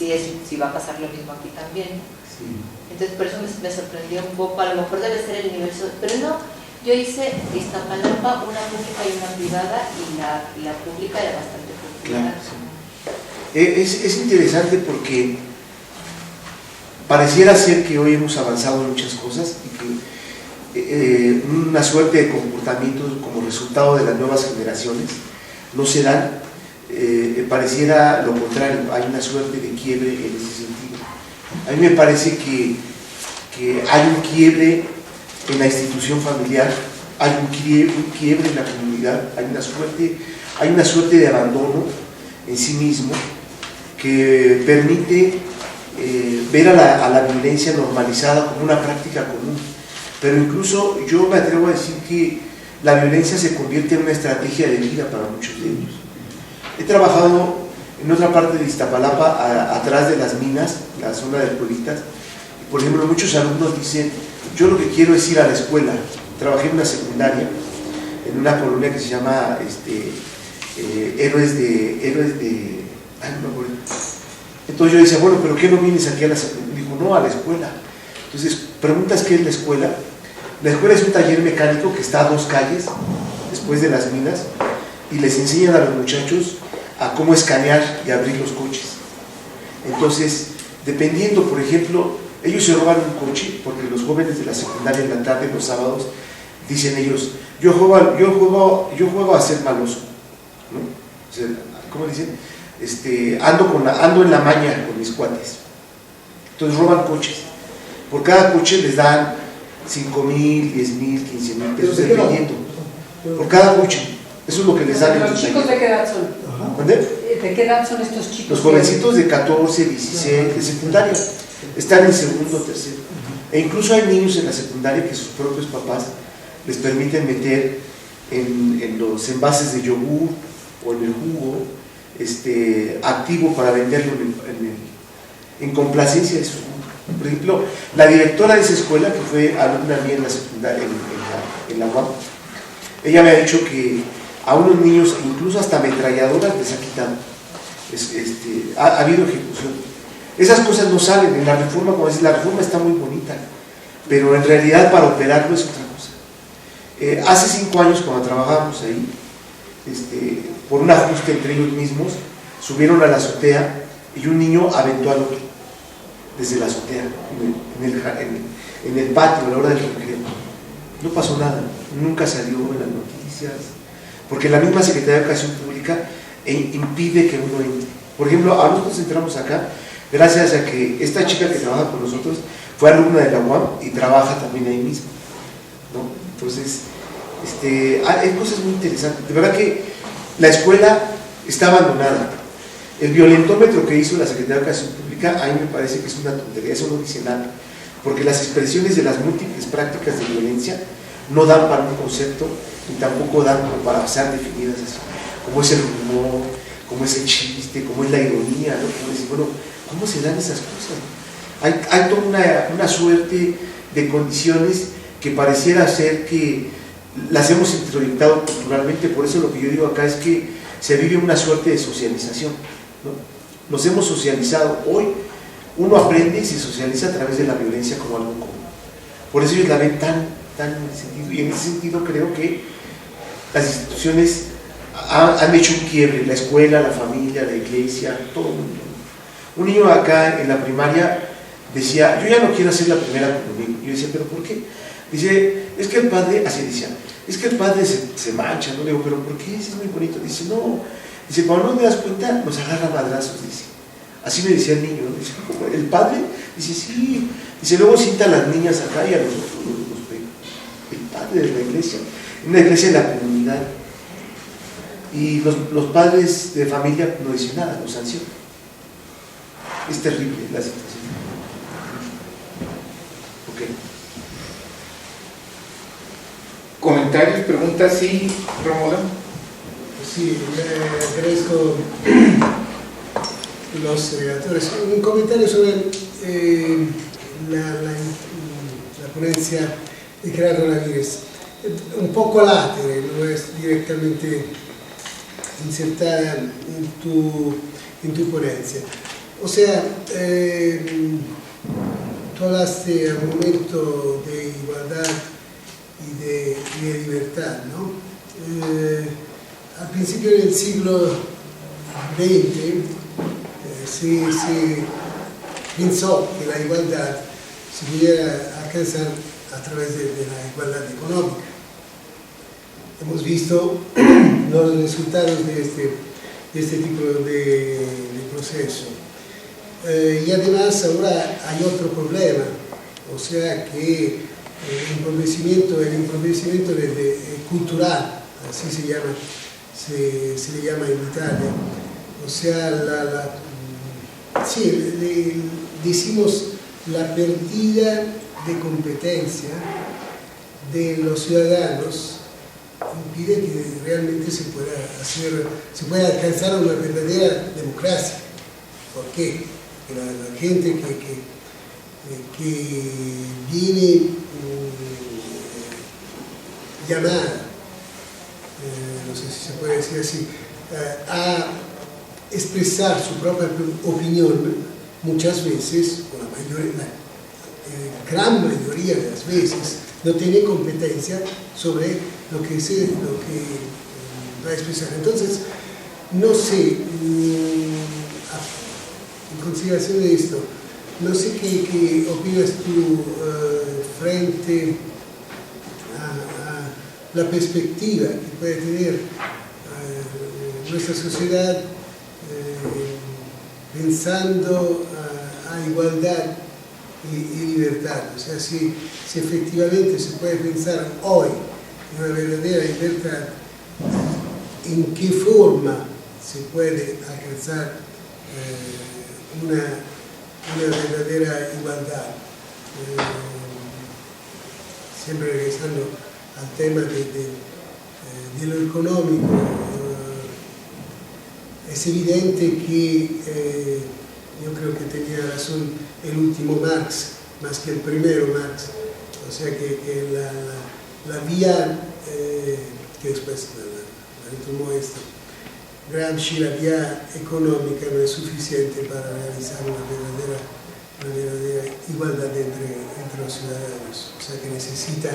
Si va a pasar lo mismo aquí también. Sí. Entonces por eso me sorprendió un poco, a lo mejor debe ser el universo, pero no, yo hice Iztapalapa, una pública y una privada, y la pública era bastante popular. Claro, sí. Es interesante porque pareciera ser que hoy hemos avanzado en muchas cosas y que una suerte de comportamientos como resultado de las nuevas generaciones no se dan. Pareciera lo contrario, hay una suerte de quiebre en ese sentido. A mí me parece que hay un quiebre en la institución familiar, hay un quiebre en la comunidad, hay una suerte de abandono en sí mismo que permite ver a la violencia normalizada como una práctica común. Pero incluso yo me atrevo a decir que la violencia se convierte en una estrategia de vida para muchos de ellos. He trabajado en otra parte de Iztapalapa, atrás de las minas, la zona de Pueblitas, y por ejemplo muchos alumnos dicen, yo lo que quiero es ir a la escuela. Trabajé en una secundaria, en una colonia que se llama Héroes de ay, no me acuerdo. Entonces yo decía, bueno, pero ¿qué no vienes aquí a la secundaria? Dijo, no, a la escuela. Entonces preguntas qué es la escuela. La escuela es un taller mecánico que está a 2 calles después de las minas y les enseñan a los muchachos a cómo escanear y abrir los coches. Entonces, dependiendo, por ejemplo, ellos se roban un coche porque los jóvenes de la secundaria en la tarde, los sábados, dicen ellos, yo juego a ser maloso, ¿no? O sea, ¿cómo dicen? Ando en la maña con mis cuates. Entonces roban coches. Por cada coche les dan 5,000, 10,000, 15,000 pesos, dependiendo. Por cada coche. Eso es lo que les dan. ¿Los chicos de qué edad son? ¿De qué edad son estos chicos? Los jovencitos de 14, 16, de secundaria. Están en segundo o tercero. E incluso hay niños en la secundaria que sus propios papás les permiten meter en los envases de yogur o en el jugo activo para venderlo en complacencia de su jugo. Por ejemplo, la directora de esa escuela, que fue alumna mía en la secundaria, en la UAM, ella me ha dicho que a unos niños, incluso hasta ametralladoras, les ha quitado. Ha habido ejecución. Esas cosas no salen en la reforma, como decir, la reforma está muy bonita, pero en realidad para operarlo es otra cosa. Hace 5 años, cuando trabajábamos ahí, por un ajuste entre ellos mismos, subieron a la azotea y un niño aventó al otro desde la azotea, en el patio, a la hora del recreo. No pasó nada, nunca salió en las noticias, porque la misma Secretaría de Educación Pública impide que uno entre. Por ejemplo, a nosotros entramos acá gracias a que esta chica que trabaja con nosotros fue alumna de la UAM y trabaja también ahí mismo, ¿no? Entonces, hay cosas muy interesantes. De verdad que la escuela está abandonada. El violentómetro que hizo la Secretaría de Educación Pública, a mí me parece que es una tontería, eso no dice nada, porque las expresiones de las múltiples prácticas de violencia no dan para un concepto, ni tampoco dan como para ser definidas así, como es el humor, como es el chiste, como es la ironía, ¿no? Como decir, bueno, ¿cómo se dan esas cosas? Hay toda una suerte de condiciones que pareciera ser que las hemos introyectado culturalmente. Por eso lo que yo digo acá es que se vive una suerte de socialización, ¿no? Nos hemos socializado. Hoy uno aprende y se socializa a través de la violencia como algo común. Por eso ellos la ven tan en ese sentido. Y en ese sentido creo que las instituciones han hecho un quiebre: la escuela, la familia, la iglesia, todo el mundo. Un niño acá en la primaria decía: yo ya no quiero hacer la primera comunión. Yo decía: ¿pero por qué? Dice: es que el padre, así decía, es que el padre se mancha, ¿no? Le digo: ¿pero por qué? Es muy bonito. Dice: no, dice, cuando no te das cuenta, nos agarra madrazos, dice. Así me decía el niño, ¿no? Dice: ¿cómo? ¿El padre? Dice: sí. Dice: luego sienta a las niñas acá y a nosotros nos pega. El padre de la iglesia, una iglesia de la comunidad. Y los padres de familia no dicen nada, no sancionan. Es terrible la situación. Ok. ¿Comentarios, preguntas? Sí, Romulo. Sí, le agradezco los autores. Un comentario sobre la ponencia de Gerardo Ramírez. Un poco latere, no es directamente insertada en tu ponencia. O sea, tú hablaste al momento de igualdad y de libertad, ¿no? Al principio del siglo XX se pensó que la igualdad se pudiera alcanzar a través de la igualdad económica. Hemos visto los resultados de este tipo de proceso. Y además ahora hay otro problema, o sea que el empobrecimiento cultural, así se le llama en Italia, o sea, decimos la pérdida de competencia de los ciudadanos impide que realmente se pueda alcanzar una verdadera democracia. ¿Por qué? Porque la gente que viene llamada, no sé si se puede decir así, a expresar su propia opinión, muchas veces, o la gran mayoría de las veces, no tiene competencia sobre lo que va a expresar. Entonces, no sé, en consideración de esto, no sé qué opinas tú frente a la perspectiva que puede tener nuestra sociedad pensando a igualdad y libertad. O sea, si efectivamente se puede pensar hoy en una verdadera libertad, ¿en qué forma se puede alcanzar una verdadera igualdad? Siempre regresando al tema de lo económico, es evidente que yo creo que tenía razón el último Marx, más que el primero Marx, o sea que la vía que después la retomó Gramsci, la vía económica no es suficiente para realizar una verdadera igualdad entre los ciudadanos, o sea que necesita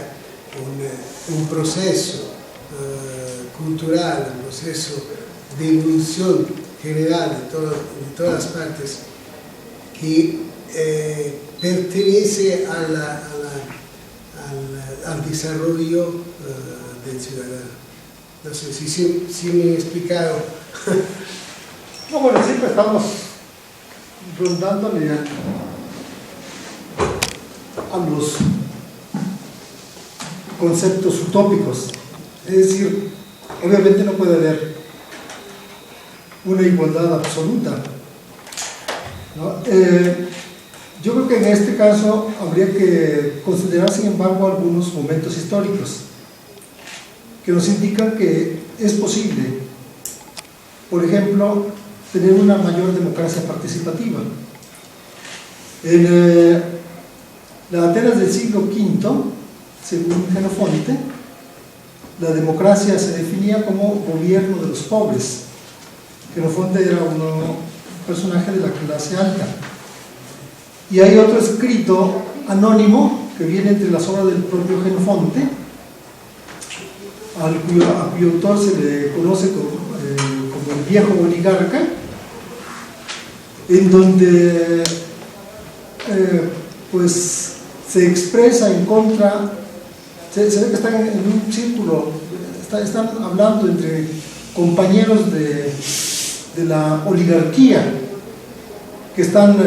un proceso cultural, un proceso de evolución general de todas las partes que pertenece al desarrollo del ciudadano. No sé si me he explicado. No, bueno, siempre estamos rondándole a los conceptos utópicos. Es decir, obviamente no puede haber una igualdad absoluta, ¿no? Yo creo que en este caso habría que considerar, sin embargo, algunos momentos históricos que nos indican que es posible, por ejemplo, tener una mayor democracia participativa. En la Atenas del siglo V, según Jenofonte, la democracia se definía como gobierno de los pobres, que en el fondo era un personaje de la clase alta. Y hay otro escrito anónimo que viene entre las obras del propio Genofonte, a cuyo autor se le conoce como el viejo oligarca, en donde pues se expresa en contra, se ve que están en un círculo, están hablando entre compañeros de la oligarquía que están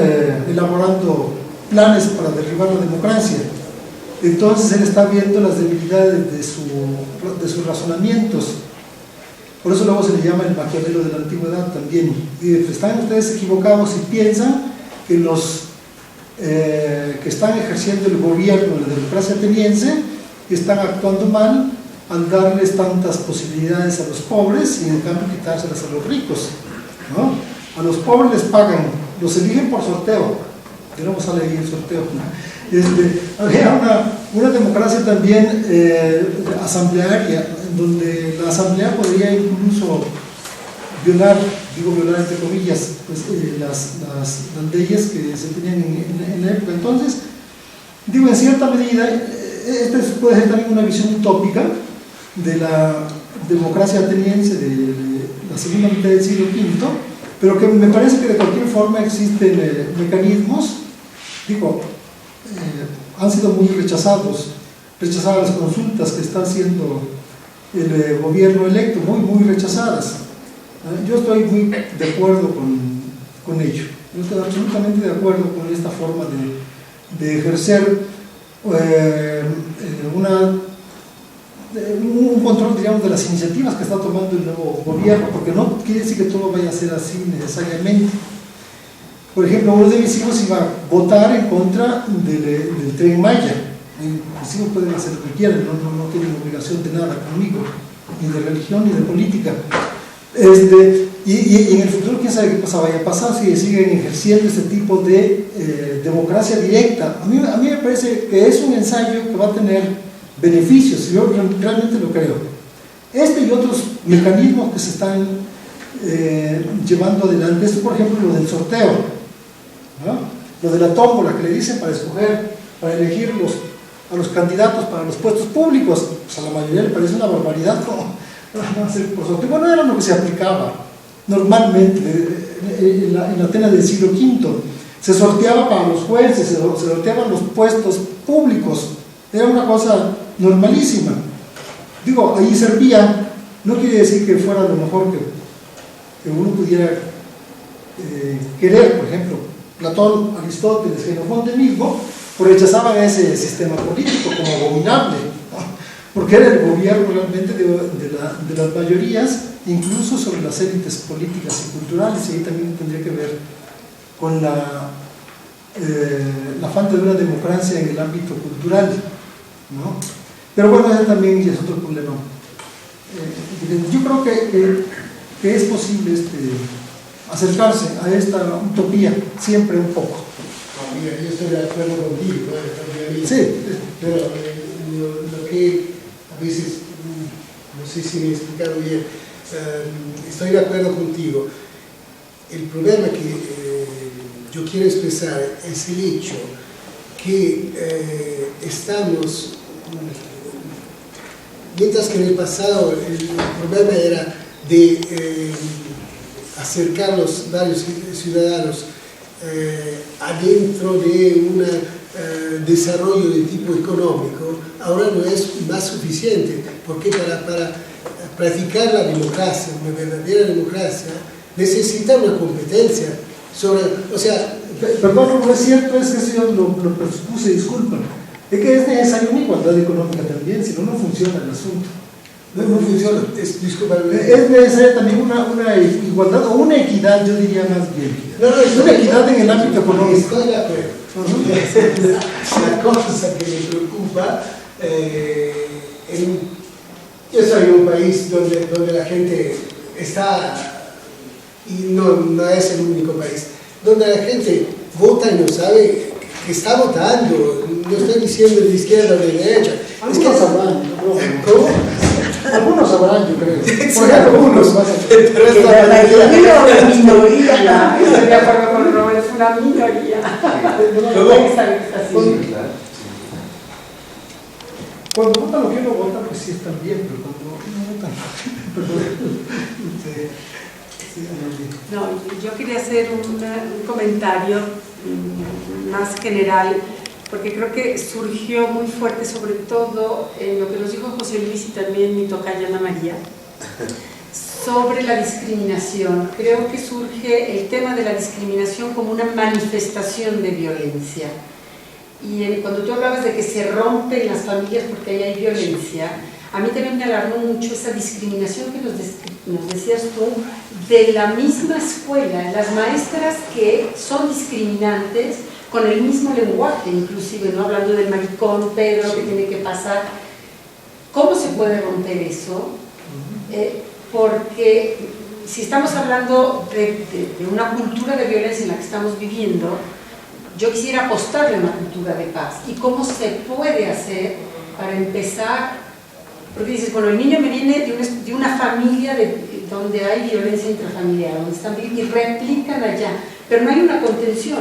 elaborando planes para derribar la democracia. Entonces él está viendo las debilidades de sus razonamientos. Por eso luego se le llama el Maquiavelo de la antigüedad también. Y están ustedes equivocados si piensan que los que están ejerciendo el gobierno de la democracia ateniense están actuando mal al darles tantas posibilidades a los pobres y en cambio quitárselas a los ricos, ¿no? A los pobres les pagan, los eligen por sorteo, tenemos a leer el sorteo, ¿no? Había una democracia también asamblearia, en donde la asamblea podría incluso violar, digo violar entre comillas, pues, las leyes que se tenían en la época. Entonces, digo, en cierta medida, esta puede ser también una visión utópica de la democracia ateniense de la segunda mitad del siglo V, pero que me parece que de cualquier forma existen mecanismos, digo, han sido muy rechazadas las consultas que está haciendo el gobierno electo, muy rechazadas. Yo estoy muy de acuerdo con ello, yo estoy absolutamente de acuerdo con esta forma de ejercer un control, digamos, de las iniciativas que está tomando el nuevo gobierno, porque no quiere decir que todo vaya a ser así necesariamente. Por ejemplo, uno de mis hijos iba a votar en contra del Tren Maya. Mis hijos pueden hacer lo que quieran, no tienen obligación de nada conmigo, ni de religión ni de política. Y en el futuro quién sabe qué cosa vaya a pasar si siguen ejerciendo este tipo de democracia directa. A mí me parece que es un ensayo que va a tener beneficios, yo realmente lo creo. Este y otros mecanismos que se están llevando adelante, esto por ejemplo lo del sorteo, ¿no? Lo de la tómbola que le dicen para escoger, para elegir a los candidatos para los puestos públicos, pues a la mayoría le parece una barbaridad, ¿no? Por sorteo. Bueno, era lo que se aplicaba normalmente en la Atenas del siglo V. Se sorteaba para los jueces, se sorteaban los puestos públicos, era una cosa normalísima. Digo, ahí servía, no quiere decir que fuera lo mejor que uno pudiera querer. Por ejemplo, Platón, Aristóteles, Genofonte mismo rechazaban ese sistema político como abominable, ¿no? Porque era el gobierno realmente de las mayorías, incluso sobre las élites políticas y culturales, y ahí también tendría que ver con la falta de una democracia en el ámbito cultural, ¿no? Pero bueno, ese también es otro problema. Yo creo que es posible acercarse a esta utopía, siempre un poco. Yo estoy de acuerdo contigo, ¿no? Sí. Pero lo que a veces, no sé si me he explicado bien, estoy de acuerdo contigo. El problema que yo quiero expresar es el hecho que estamos, mientras que en el pasado el problema era de acercar los varios ciudadanos adentro de un desarrollo de tipo económico, ahora no es más suficiente, porque para practicar la democracia, una verdadera democracia, necesita una competencia sobre, o sea... Perdón, no es cierto, es que eso yo lo presupuse, disculpen. Es que es necesaria una igualdad económica también, si no, no funciona el asunto. No funciona. Es necesaria también una igualdad o una equidad, yo diría más bien. Es una equidad en el ámbito económico. Estoy de acuerdo. La cosa que me preocupa, yo soy en un país donde la gente está, y no es el único país, donde la gente vota y no sabe que está votando. No estoy diciendo de izquierda o de derecha. Es que, ¿cómo? Algunos sabrán, yo creo. Sí, Por ejemplo, algunos. pero Que esta la mayoría o la minoría. Estoy de acuerdo con Robert, es una minoría. Todo. Hay que saber que está así. Sí, claro. Cuando votan lo que no votan, pues sí están bien, pero cuando no votan, No, yo quería hacer un comentario más general, porque creo que surgió muy fuerte, sobre todo en lo que nos dijo José Luis y también mi tocaya Ana María, sobre la discriminación. Creo que surge el tema de la discriminación como una manifestación de violencia. Y cuando tú hablabas de que se rompen las familias porque ahí hay violencia, a mí también me alarmó mucho esa discriminación que nos decías tú de la misma escuela, las maestras que son discriminantes con el mismo lenguaje, inclusive, ¿no? Hablando del maricón, Pedro, que tiene que pasar. ¿Cómo se puede romper eso? Porque si estamos hablando de una cultura de violencia en la que estamos viviendo, yo quisiera apostarle a una cultura de paz. ¿Y cómo se puede hacer para empezar? Porque dices, bueno, el niño me viene de una familia donde hay violencia intrafamiliar, donde están viviendo y replican allá, pero no hay una contención,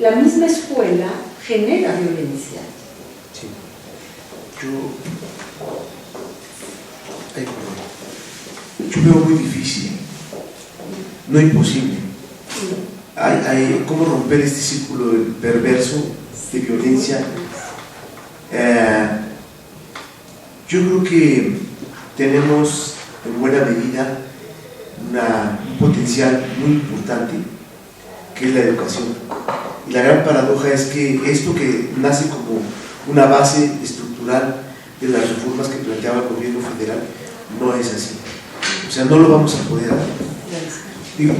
la misma escuela genera violencia. Sí. Yo veo muy difícil, no imposible. ¿Cómo romper este círculo perverso de violencia? Yo creo que tenemos en buena medida un potencial muy importante, que es la educación. Y la gran paradoja es que esto que nace como una base estructural de las reformas que planteaba el gobierno federal no es así. O sea, no lo vamos a poder hacer.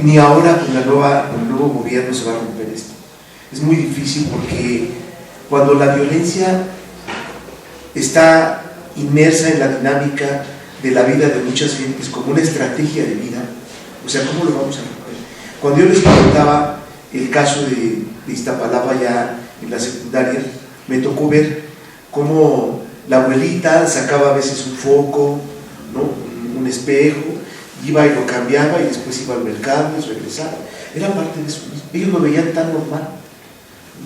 Ni ahora con el nuevo gobierno se va a romper esto. Es muy difícil porque cuando la violencia está inmersa en la dinámica de la vida de muchas gentes como una estrategia de vida, o sea, ¿cómo lo vamos a romper? Cuando yo les contaba el caso de Iztapalapa ya en la secundaria, me tocó ver cómo la abuelita sacaba a veces un foco, ¿no? Un espejo, iba y lo cambiaba y después iba al mercado y regresaba. Era parte de eso mismo. Ellos lo veían tan normal.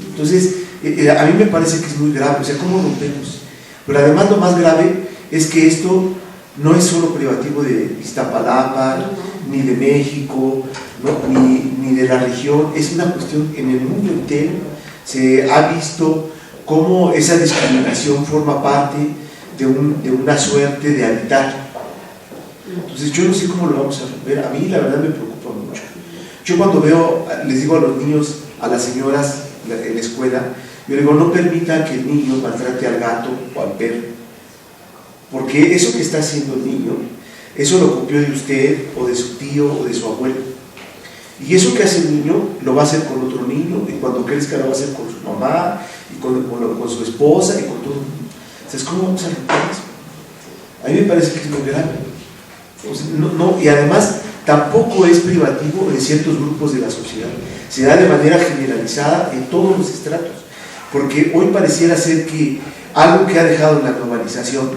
Entonces, a mí me parece que es muy grave. O sea, ¿cómo rompemos? Pero además lo más grave es que esto no es solo privativo de Iztapalapa, ni de México, ¿no? ni de la región. Es una cuestión en el mundo entero. Se ha visto cómo esa discriminación forma parte de una suerte de habitar. Entonces yo no sé cómo lo vamos a romper. A mí la verdad me preocupa mucho. Yo cuando les digo a los niños, a las señoras en la escuela, yo digo, no permita que el niño maltrate al gato o al perro, porque eso que está haciendo el niño, eso lo copió de usted o de su tío o de su abuelo, y eso que hace el niño lo va a hacer con otro niño, y cuando crezca lo va a hacer con su mamá y con su esposa y con todo el mundo. Entonces, ¿cómo vamos a romper eso? A mí me parece que es muy grave. O sea, y además tampoco es privativo de ciertos grupos de la sociedad, se da de manera generalizada en todos los estratos, porque hoy pareciera ser que algo que ha dejado la globalización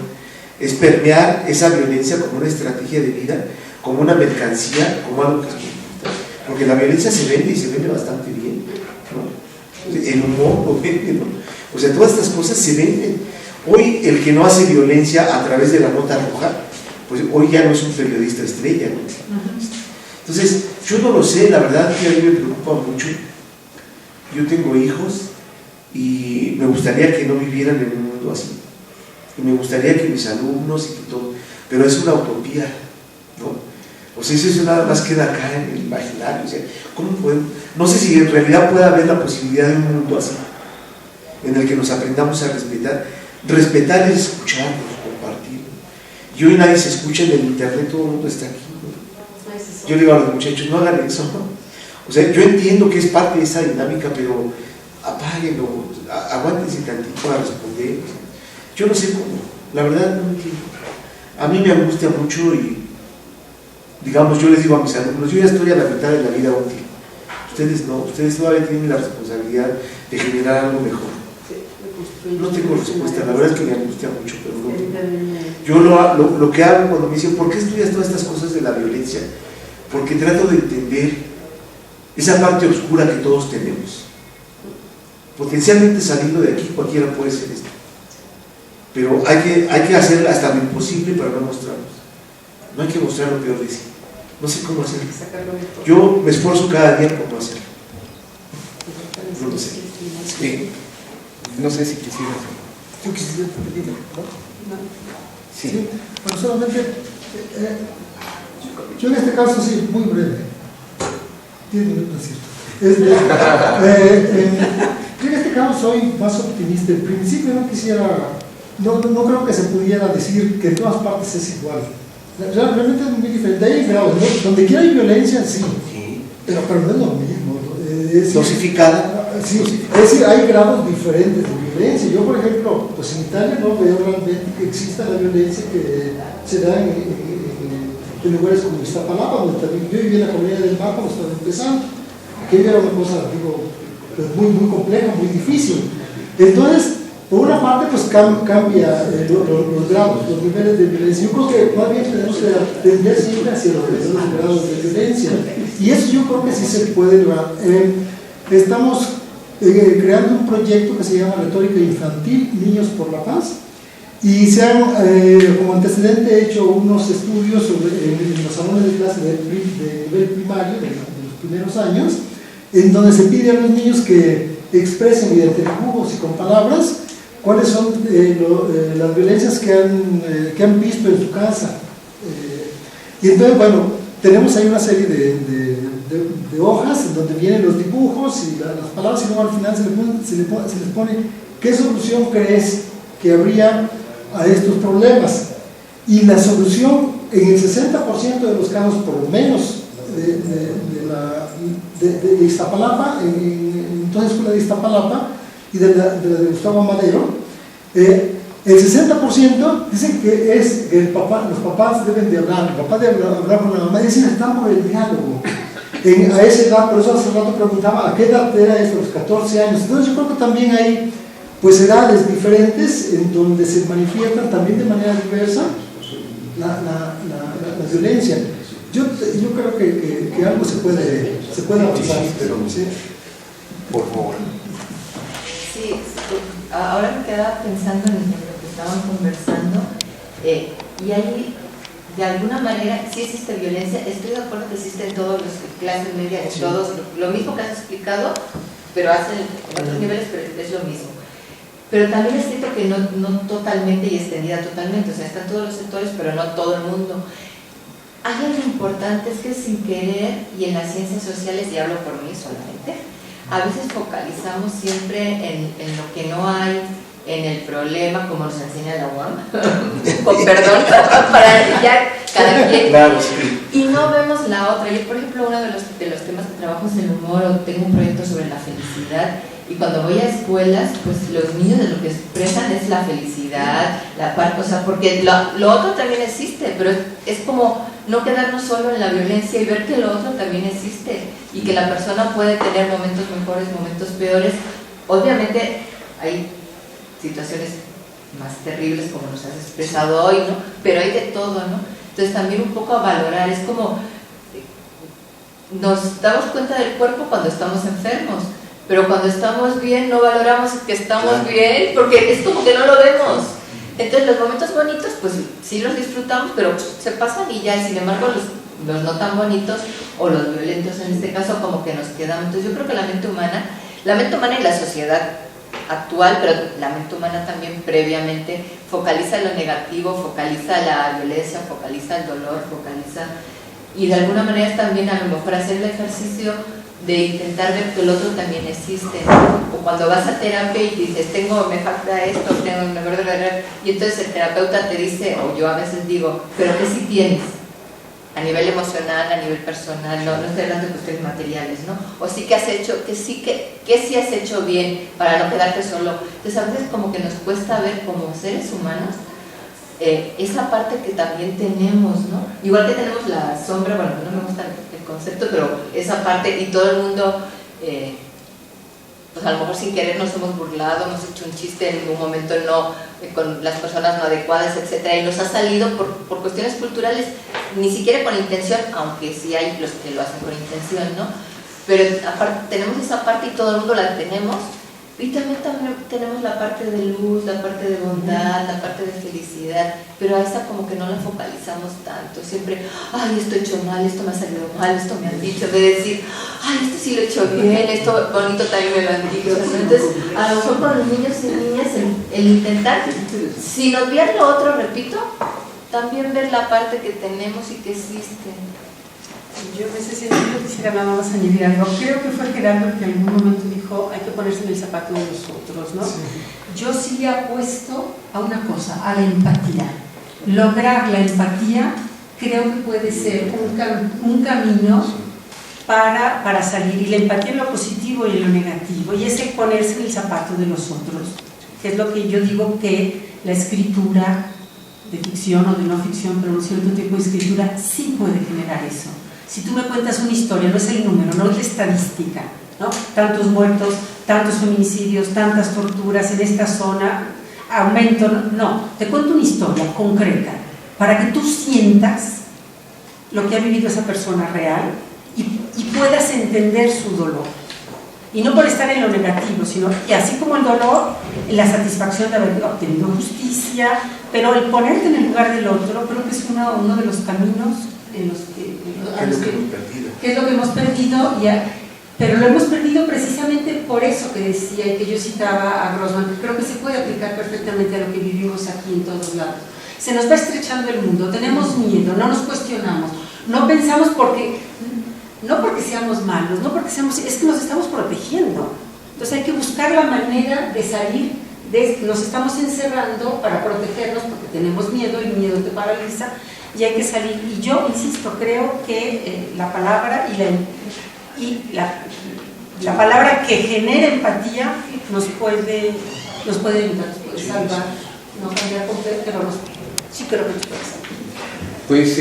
es permear esa violencia como una estrategia de vida, como una mercancía, como algo que es muy importante, porque la violencia se vende y se vende bastante bien, ¿no? El humor lo vende, ¿no? O sea, todas estas cosas se venden. Hoy el que no hace violencia a través de la nota roja, pues hoy ya no es un periodista estrella, ¿no? Entonces, yo no lo sé, la verdad que a mí me preocupa mucho. Yo tengo hijos y me gustaría que no vivieran en un mundo así. Y me gustaría que mis alumnos y que todo, pero es una utopía, ¿no? O sea, eso nada más queda acá en el imaginario. O sea, ¿cómo podemos? No sé si en realidad puede haber la posibilidad de un mundo así, en el que nos aprendamos a respetar. Respetar es escucharnos, compartir. Y hoy nadie se escucha en el internet, todo el mundo está aquí, ¿no? Yo le digo a los muchachos, no hagan eso, ¿no? O sea, yo entiendo que es parte de esa dinámica, pero apáguenlo, aguántense tantito a responder. Yo no sé cómo, la verdad no entiendo. A mí me angustia mucho y, digamos, yo les digo a mis alumnos, yo ya estoy a la mitad de la vida útil. Ustedes no, ustedes todavía tienen la responsabilidad de generar algo mejor. No tengo respuesta, la verdad es que me angustia mucho, pero no tengo. Yo lo que hago cuando me dicen, ¿por qué estudias todas estas cosas de la violencia? Porque trato de entender esa parte oscura que todos tenemos. Potencialmente saliendo de aquí cualquiera puede ser esto, pero hay que hacer hasta lo imposible para no mostrarnos. No hay que mostrar lo peor de sí. No sé cómo hacerlo. Yo me esfuerzo cada día por no hacerlo. No lo sé. Sí. No sé si quisieras. Yo quisiera pedirle, ¿no? Sí. Bueno, solamente, yo en este caso sí, muy breve. 10 minutos, ¿cierto? Yo en este caso soy más optimista. En principio no quisiera, no creo que se pudiera decir que en todas partes es igual. Realmente es muy diferente. Hay grados, ¿no? Donde quiera hay violencia, sí, pero no es lo mismo. Dosificada. Sí, es decir, hay grados diferentes de violencia. Yo, por ejemplo, pues en Italia no veo realmente que exista la violencia que se da en lugares como Iztapalapa, donde también yo viví en la comunidad del Mar cuando estaba empezando. Aquello era una cosa, digo, pues muy compleja, muy difícil. Entonces, por una parte, pues cambia los grados, los niveles de violencia. Yo creo que más bien tenemos que tender siempre hacia los grados de violencia. Y eso yo creo que sí se puede lograr. Estamos creando un proyecto que se llama Retórica Infantil, Niños por la Paz, y se han, como antecedente, hecho unos estudios en los salones de clase de nivel primario, de los primeros años, en donde se pide a los niños que expresen mediante dibujos y con palabras cuáles son las violencias que han visto en su casa. Y entonces, bueno, tenemos ahí una serie de hojas en donde vienen los dibujos y las palabras, y luego al final se les pone qué solución crees que habría a estos problemas. Y la solución, en el 60% de los casos, por lo menos, de Iztapalapa, entonces escuela de Iztapalapa y de Gustavo Madero, el 60% dicen que es que los papás deben de hablar, el papá debe hablar con la mamá, dicen están por el diálogo. A esa edad, por eso hace rato preguntaba a qué edad era esto, los 14 años. Entonces yo creo que también hay pues edades diferentes en donde se manifiestan también de manera diversa la violencia. Yo creo que algo se puede avanzar. ¿Sí? Por favor. Sí, ahora me quedaba pensando en lo que estaban conversando, y ahí de alguna manera sí existe violencia. Estoy de acuerdo que existe en todas las clases medias, en todos, lo mismo que has explicado, pero hacen en otros niveles, pero es lo mismo. Pero también es cierto que no totalmente y extendida totalmente, o sea, están todos los sectores, pero no todo el mundo. Hay algo importante, es que sin querer, y en las ciencias sociales, y hablo por mí solamente, a veces focalizamos siempre en lo que no hay, en el problema, como nos enseña la UAM, con perdón, para ya cada quien, claro, sí. Y no vemos la otra. Yo, por ejemplo, uno de los temas que trabajo es el humor, o tengo un proyecto sobre la felicidad, y cuando voy a escuelas, pues los niños de lo que expresan es la felicidad, la parte, o sea, porque lo otro también existe, pero es como no quedarnos solo en la violencia y ver que lo otro también existe, y que la persona puede tener momentos mejores, momentos peores. Obviamente hay situaciones más terribles como nos has expresado hoy, ¿no? Pero hay de todo, ¿no? Entonces también un poco a valorar, es como nos damos cuenta del cuerpo cuando estamos enfermos, pero cuando estamos bien no valoramos que estamos bien, porque es como que no lo vemos. Entonces los momentos bonitos pues sí los disfrutamos, pero se pasan y ya, y sin embargo los no tan bonitos o los violentos en este caso como que nos quedan. Entonces yo creo que la mente humana y la sociedad actual, pero la mente humana también previamente focaliza lo negativo, focaliza la violencia, focaliza el dolor, y de alguna manera es también a lo mejor hacer el ejercicio de intentar ver que el otro también existe, ¿no? O cuando vas a terapia y dices, me falta esto, y entonces el terapeuta te dice, o yo a veces digo, pero ¿qué sí tienes? A nivel emocional, a nivel personal, no estoy hablando de cuestiones materiales, ¿no? O sí que has hecho, que sí has hecho bien para no quedarte solo. Entonces a veces como que nos cuesta ver como seres humanos esa parte que también tenemos, ¿no? Igual que tenemos la sombra, bueno, no me gusta el concepto, pero esa parte, y todo el mundo pues a lo mejor sin querer nos hemos burlado, hemos hecho un chiste en un momento no, con las personas no adecuadas, etcétera, y nos ha salido por cuestiones culturales, ni siquiera con intención, aunque sí hay los que lo hacen con intención, ¿no? Pero aparte, tenemos esa parte y todo el mundo la tenemos, y también tenemos la parte de luz, la parte de bondad, la parte de felicidad, pero a esa como que no la focalizamos tanto, siempre, ay, esto he hecho mal, esto me ha salido mal, esto me han dicho, de decir, ay, esto sí lo he hecho bien, esto bonito también me lo han dicho. Entonces, a lo mejor con los niños y niñas, el intentar, sin obviar lo otro, repito, también ver la parte que tenemos y que existe. Yo en ese sentido quisiera nada más añadir algo. Creo que fue Gerardo que en algún momento dijo hay que ponerse en el zapato de los otros, ¿no? Sí. Yo sí le apuesto a una cosa, a la empatía. Lograr la empatía creo que puede ser un camino para salir. Y la empatía en lo positivo y en lo negativo. Y es el ponerse en el zapato de los otros. Que es lo que yo digo que la escritura de ficción o de no ficción, pero un cierto tipo de escritura sí puede generar eso. Si tú me cuentas una historia, no es el número, no es la estadística, ¿no? Tantos muertos, tantos feminicidios, tantas torturas en esta zona, aumento, no, te cuento una historia concreta para que tú sientas lo que ha vivido esa persona real y puedas entender su dolor. Y no por estar en lo negativo, sino, y así como el dolor, la satisfacción de haber obtenido justicia, pero el ponerte en el lugar del otro, creo que es uno de los caminos en los que es lo que hemos perdido, pero lo hemos perdido precisamente por eso que decía y que yo citaba a Grossman, que creo que se puede aplicar perfectamente a lo que vivimos aquí en todos lados. Se nos va estrechando el mundo, tenemos miedo, no nos cuestionamos, no pensamos no porque seamos malos, no porque es que nos estamos protegiendo. Entonces hay que buscar la manera de salir, nos estamos encerrando para protegernos porque tenemos miedo y el miedo te paraliza y hay que salir. Y yo, insisto, creo que la palabra la palabra que genera empatía nos puede ayudar, nos puede salvar, no cambiar completo, pero sí creo que nos puede salvar. Pues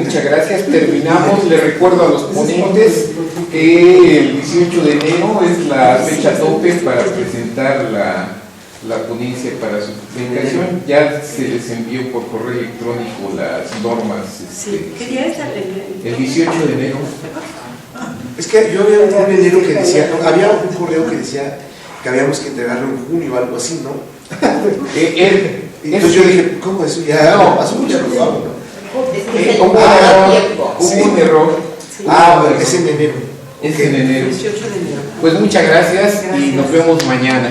muchas gracias, terminamos. Les recuerdo a los ponentes que el 18 de enero es la fecha tope para presentar la ponencia para su publicación. Ya se les envió por correo electrónico las normas. ¿Qué día es el 18 de enero? Es que yo había un enero que decía, había un correo que decía que habíamos que entregarlo en junio o algo así, ¿no? Entonces yo dije, ¿cómo eso? Ya no, pasó mucho tiempo. Hubo un error. Bueno, es en enero. Es en enero. Pues muchas gracias y nos vemos mañana.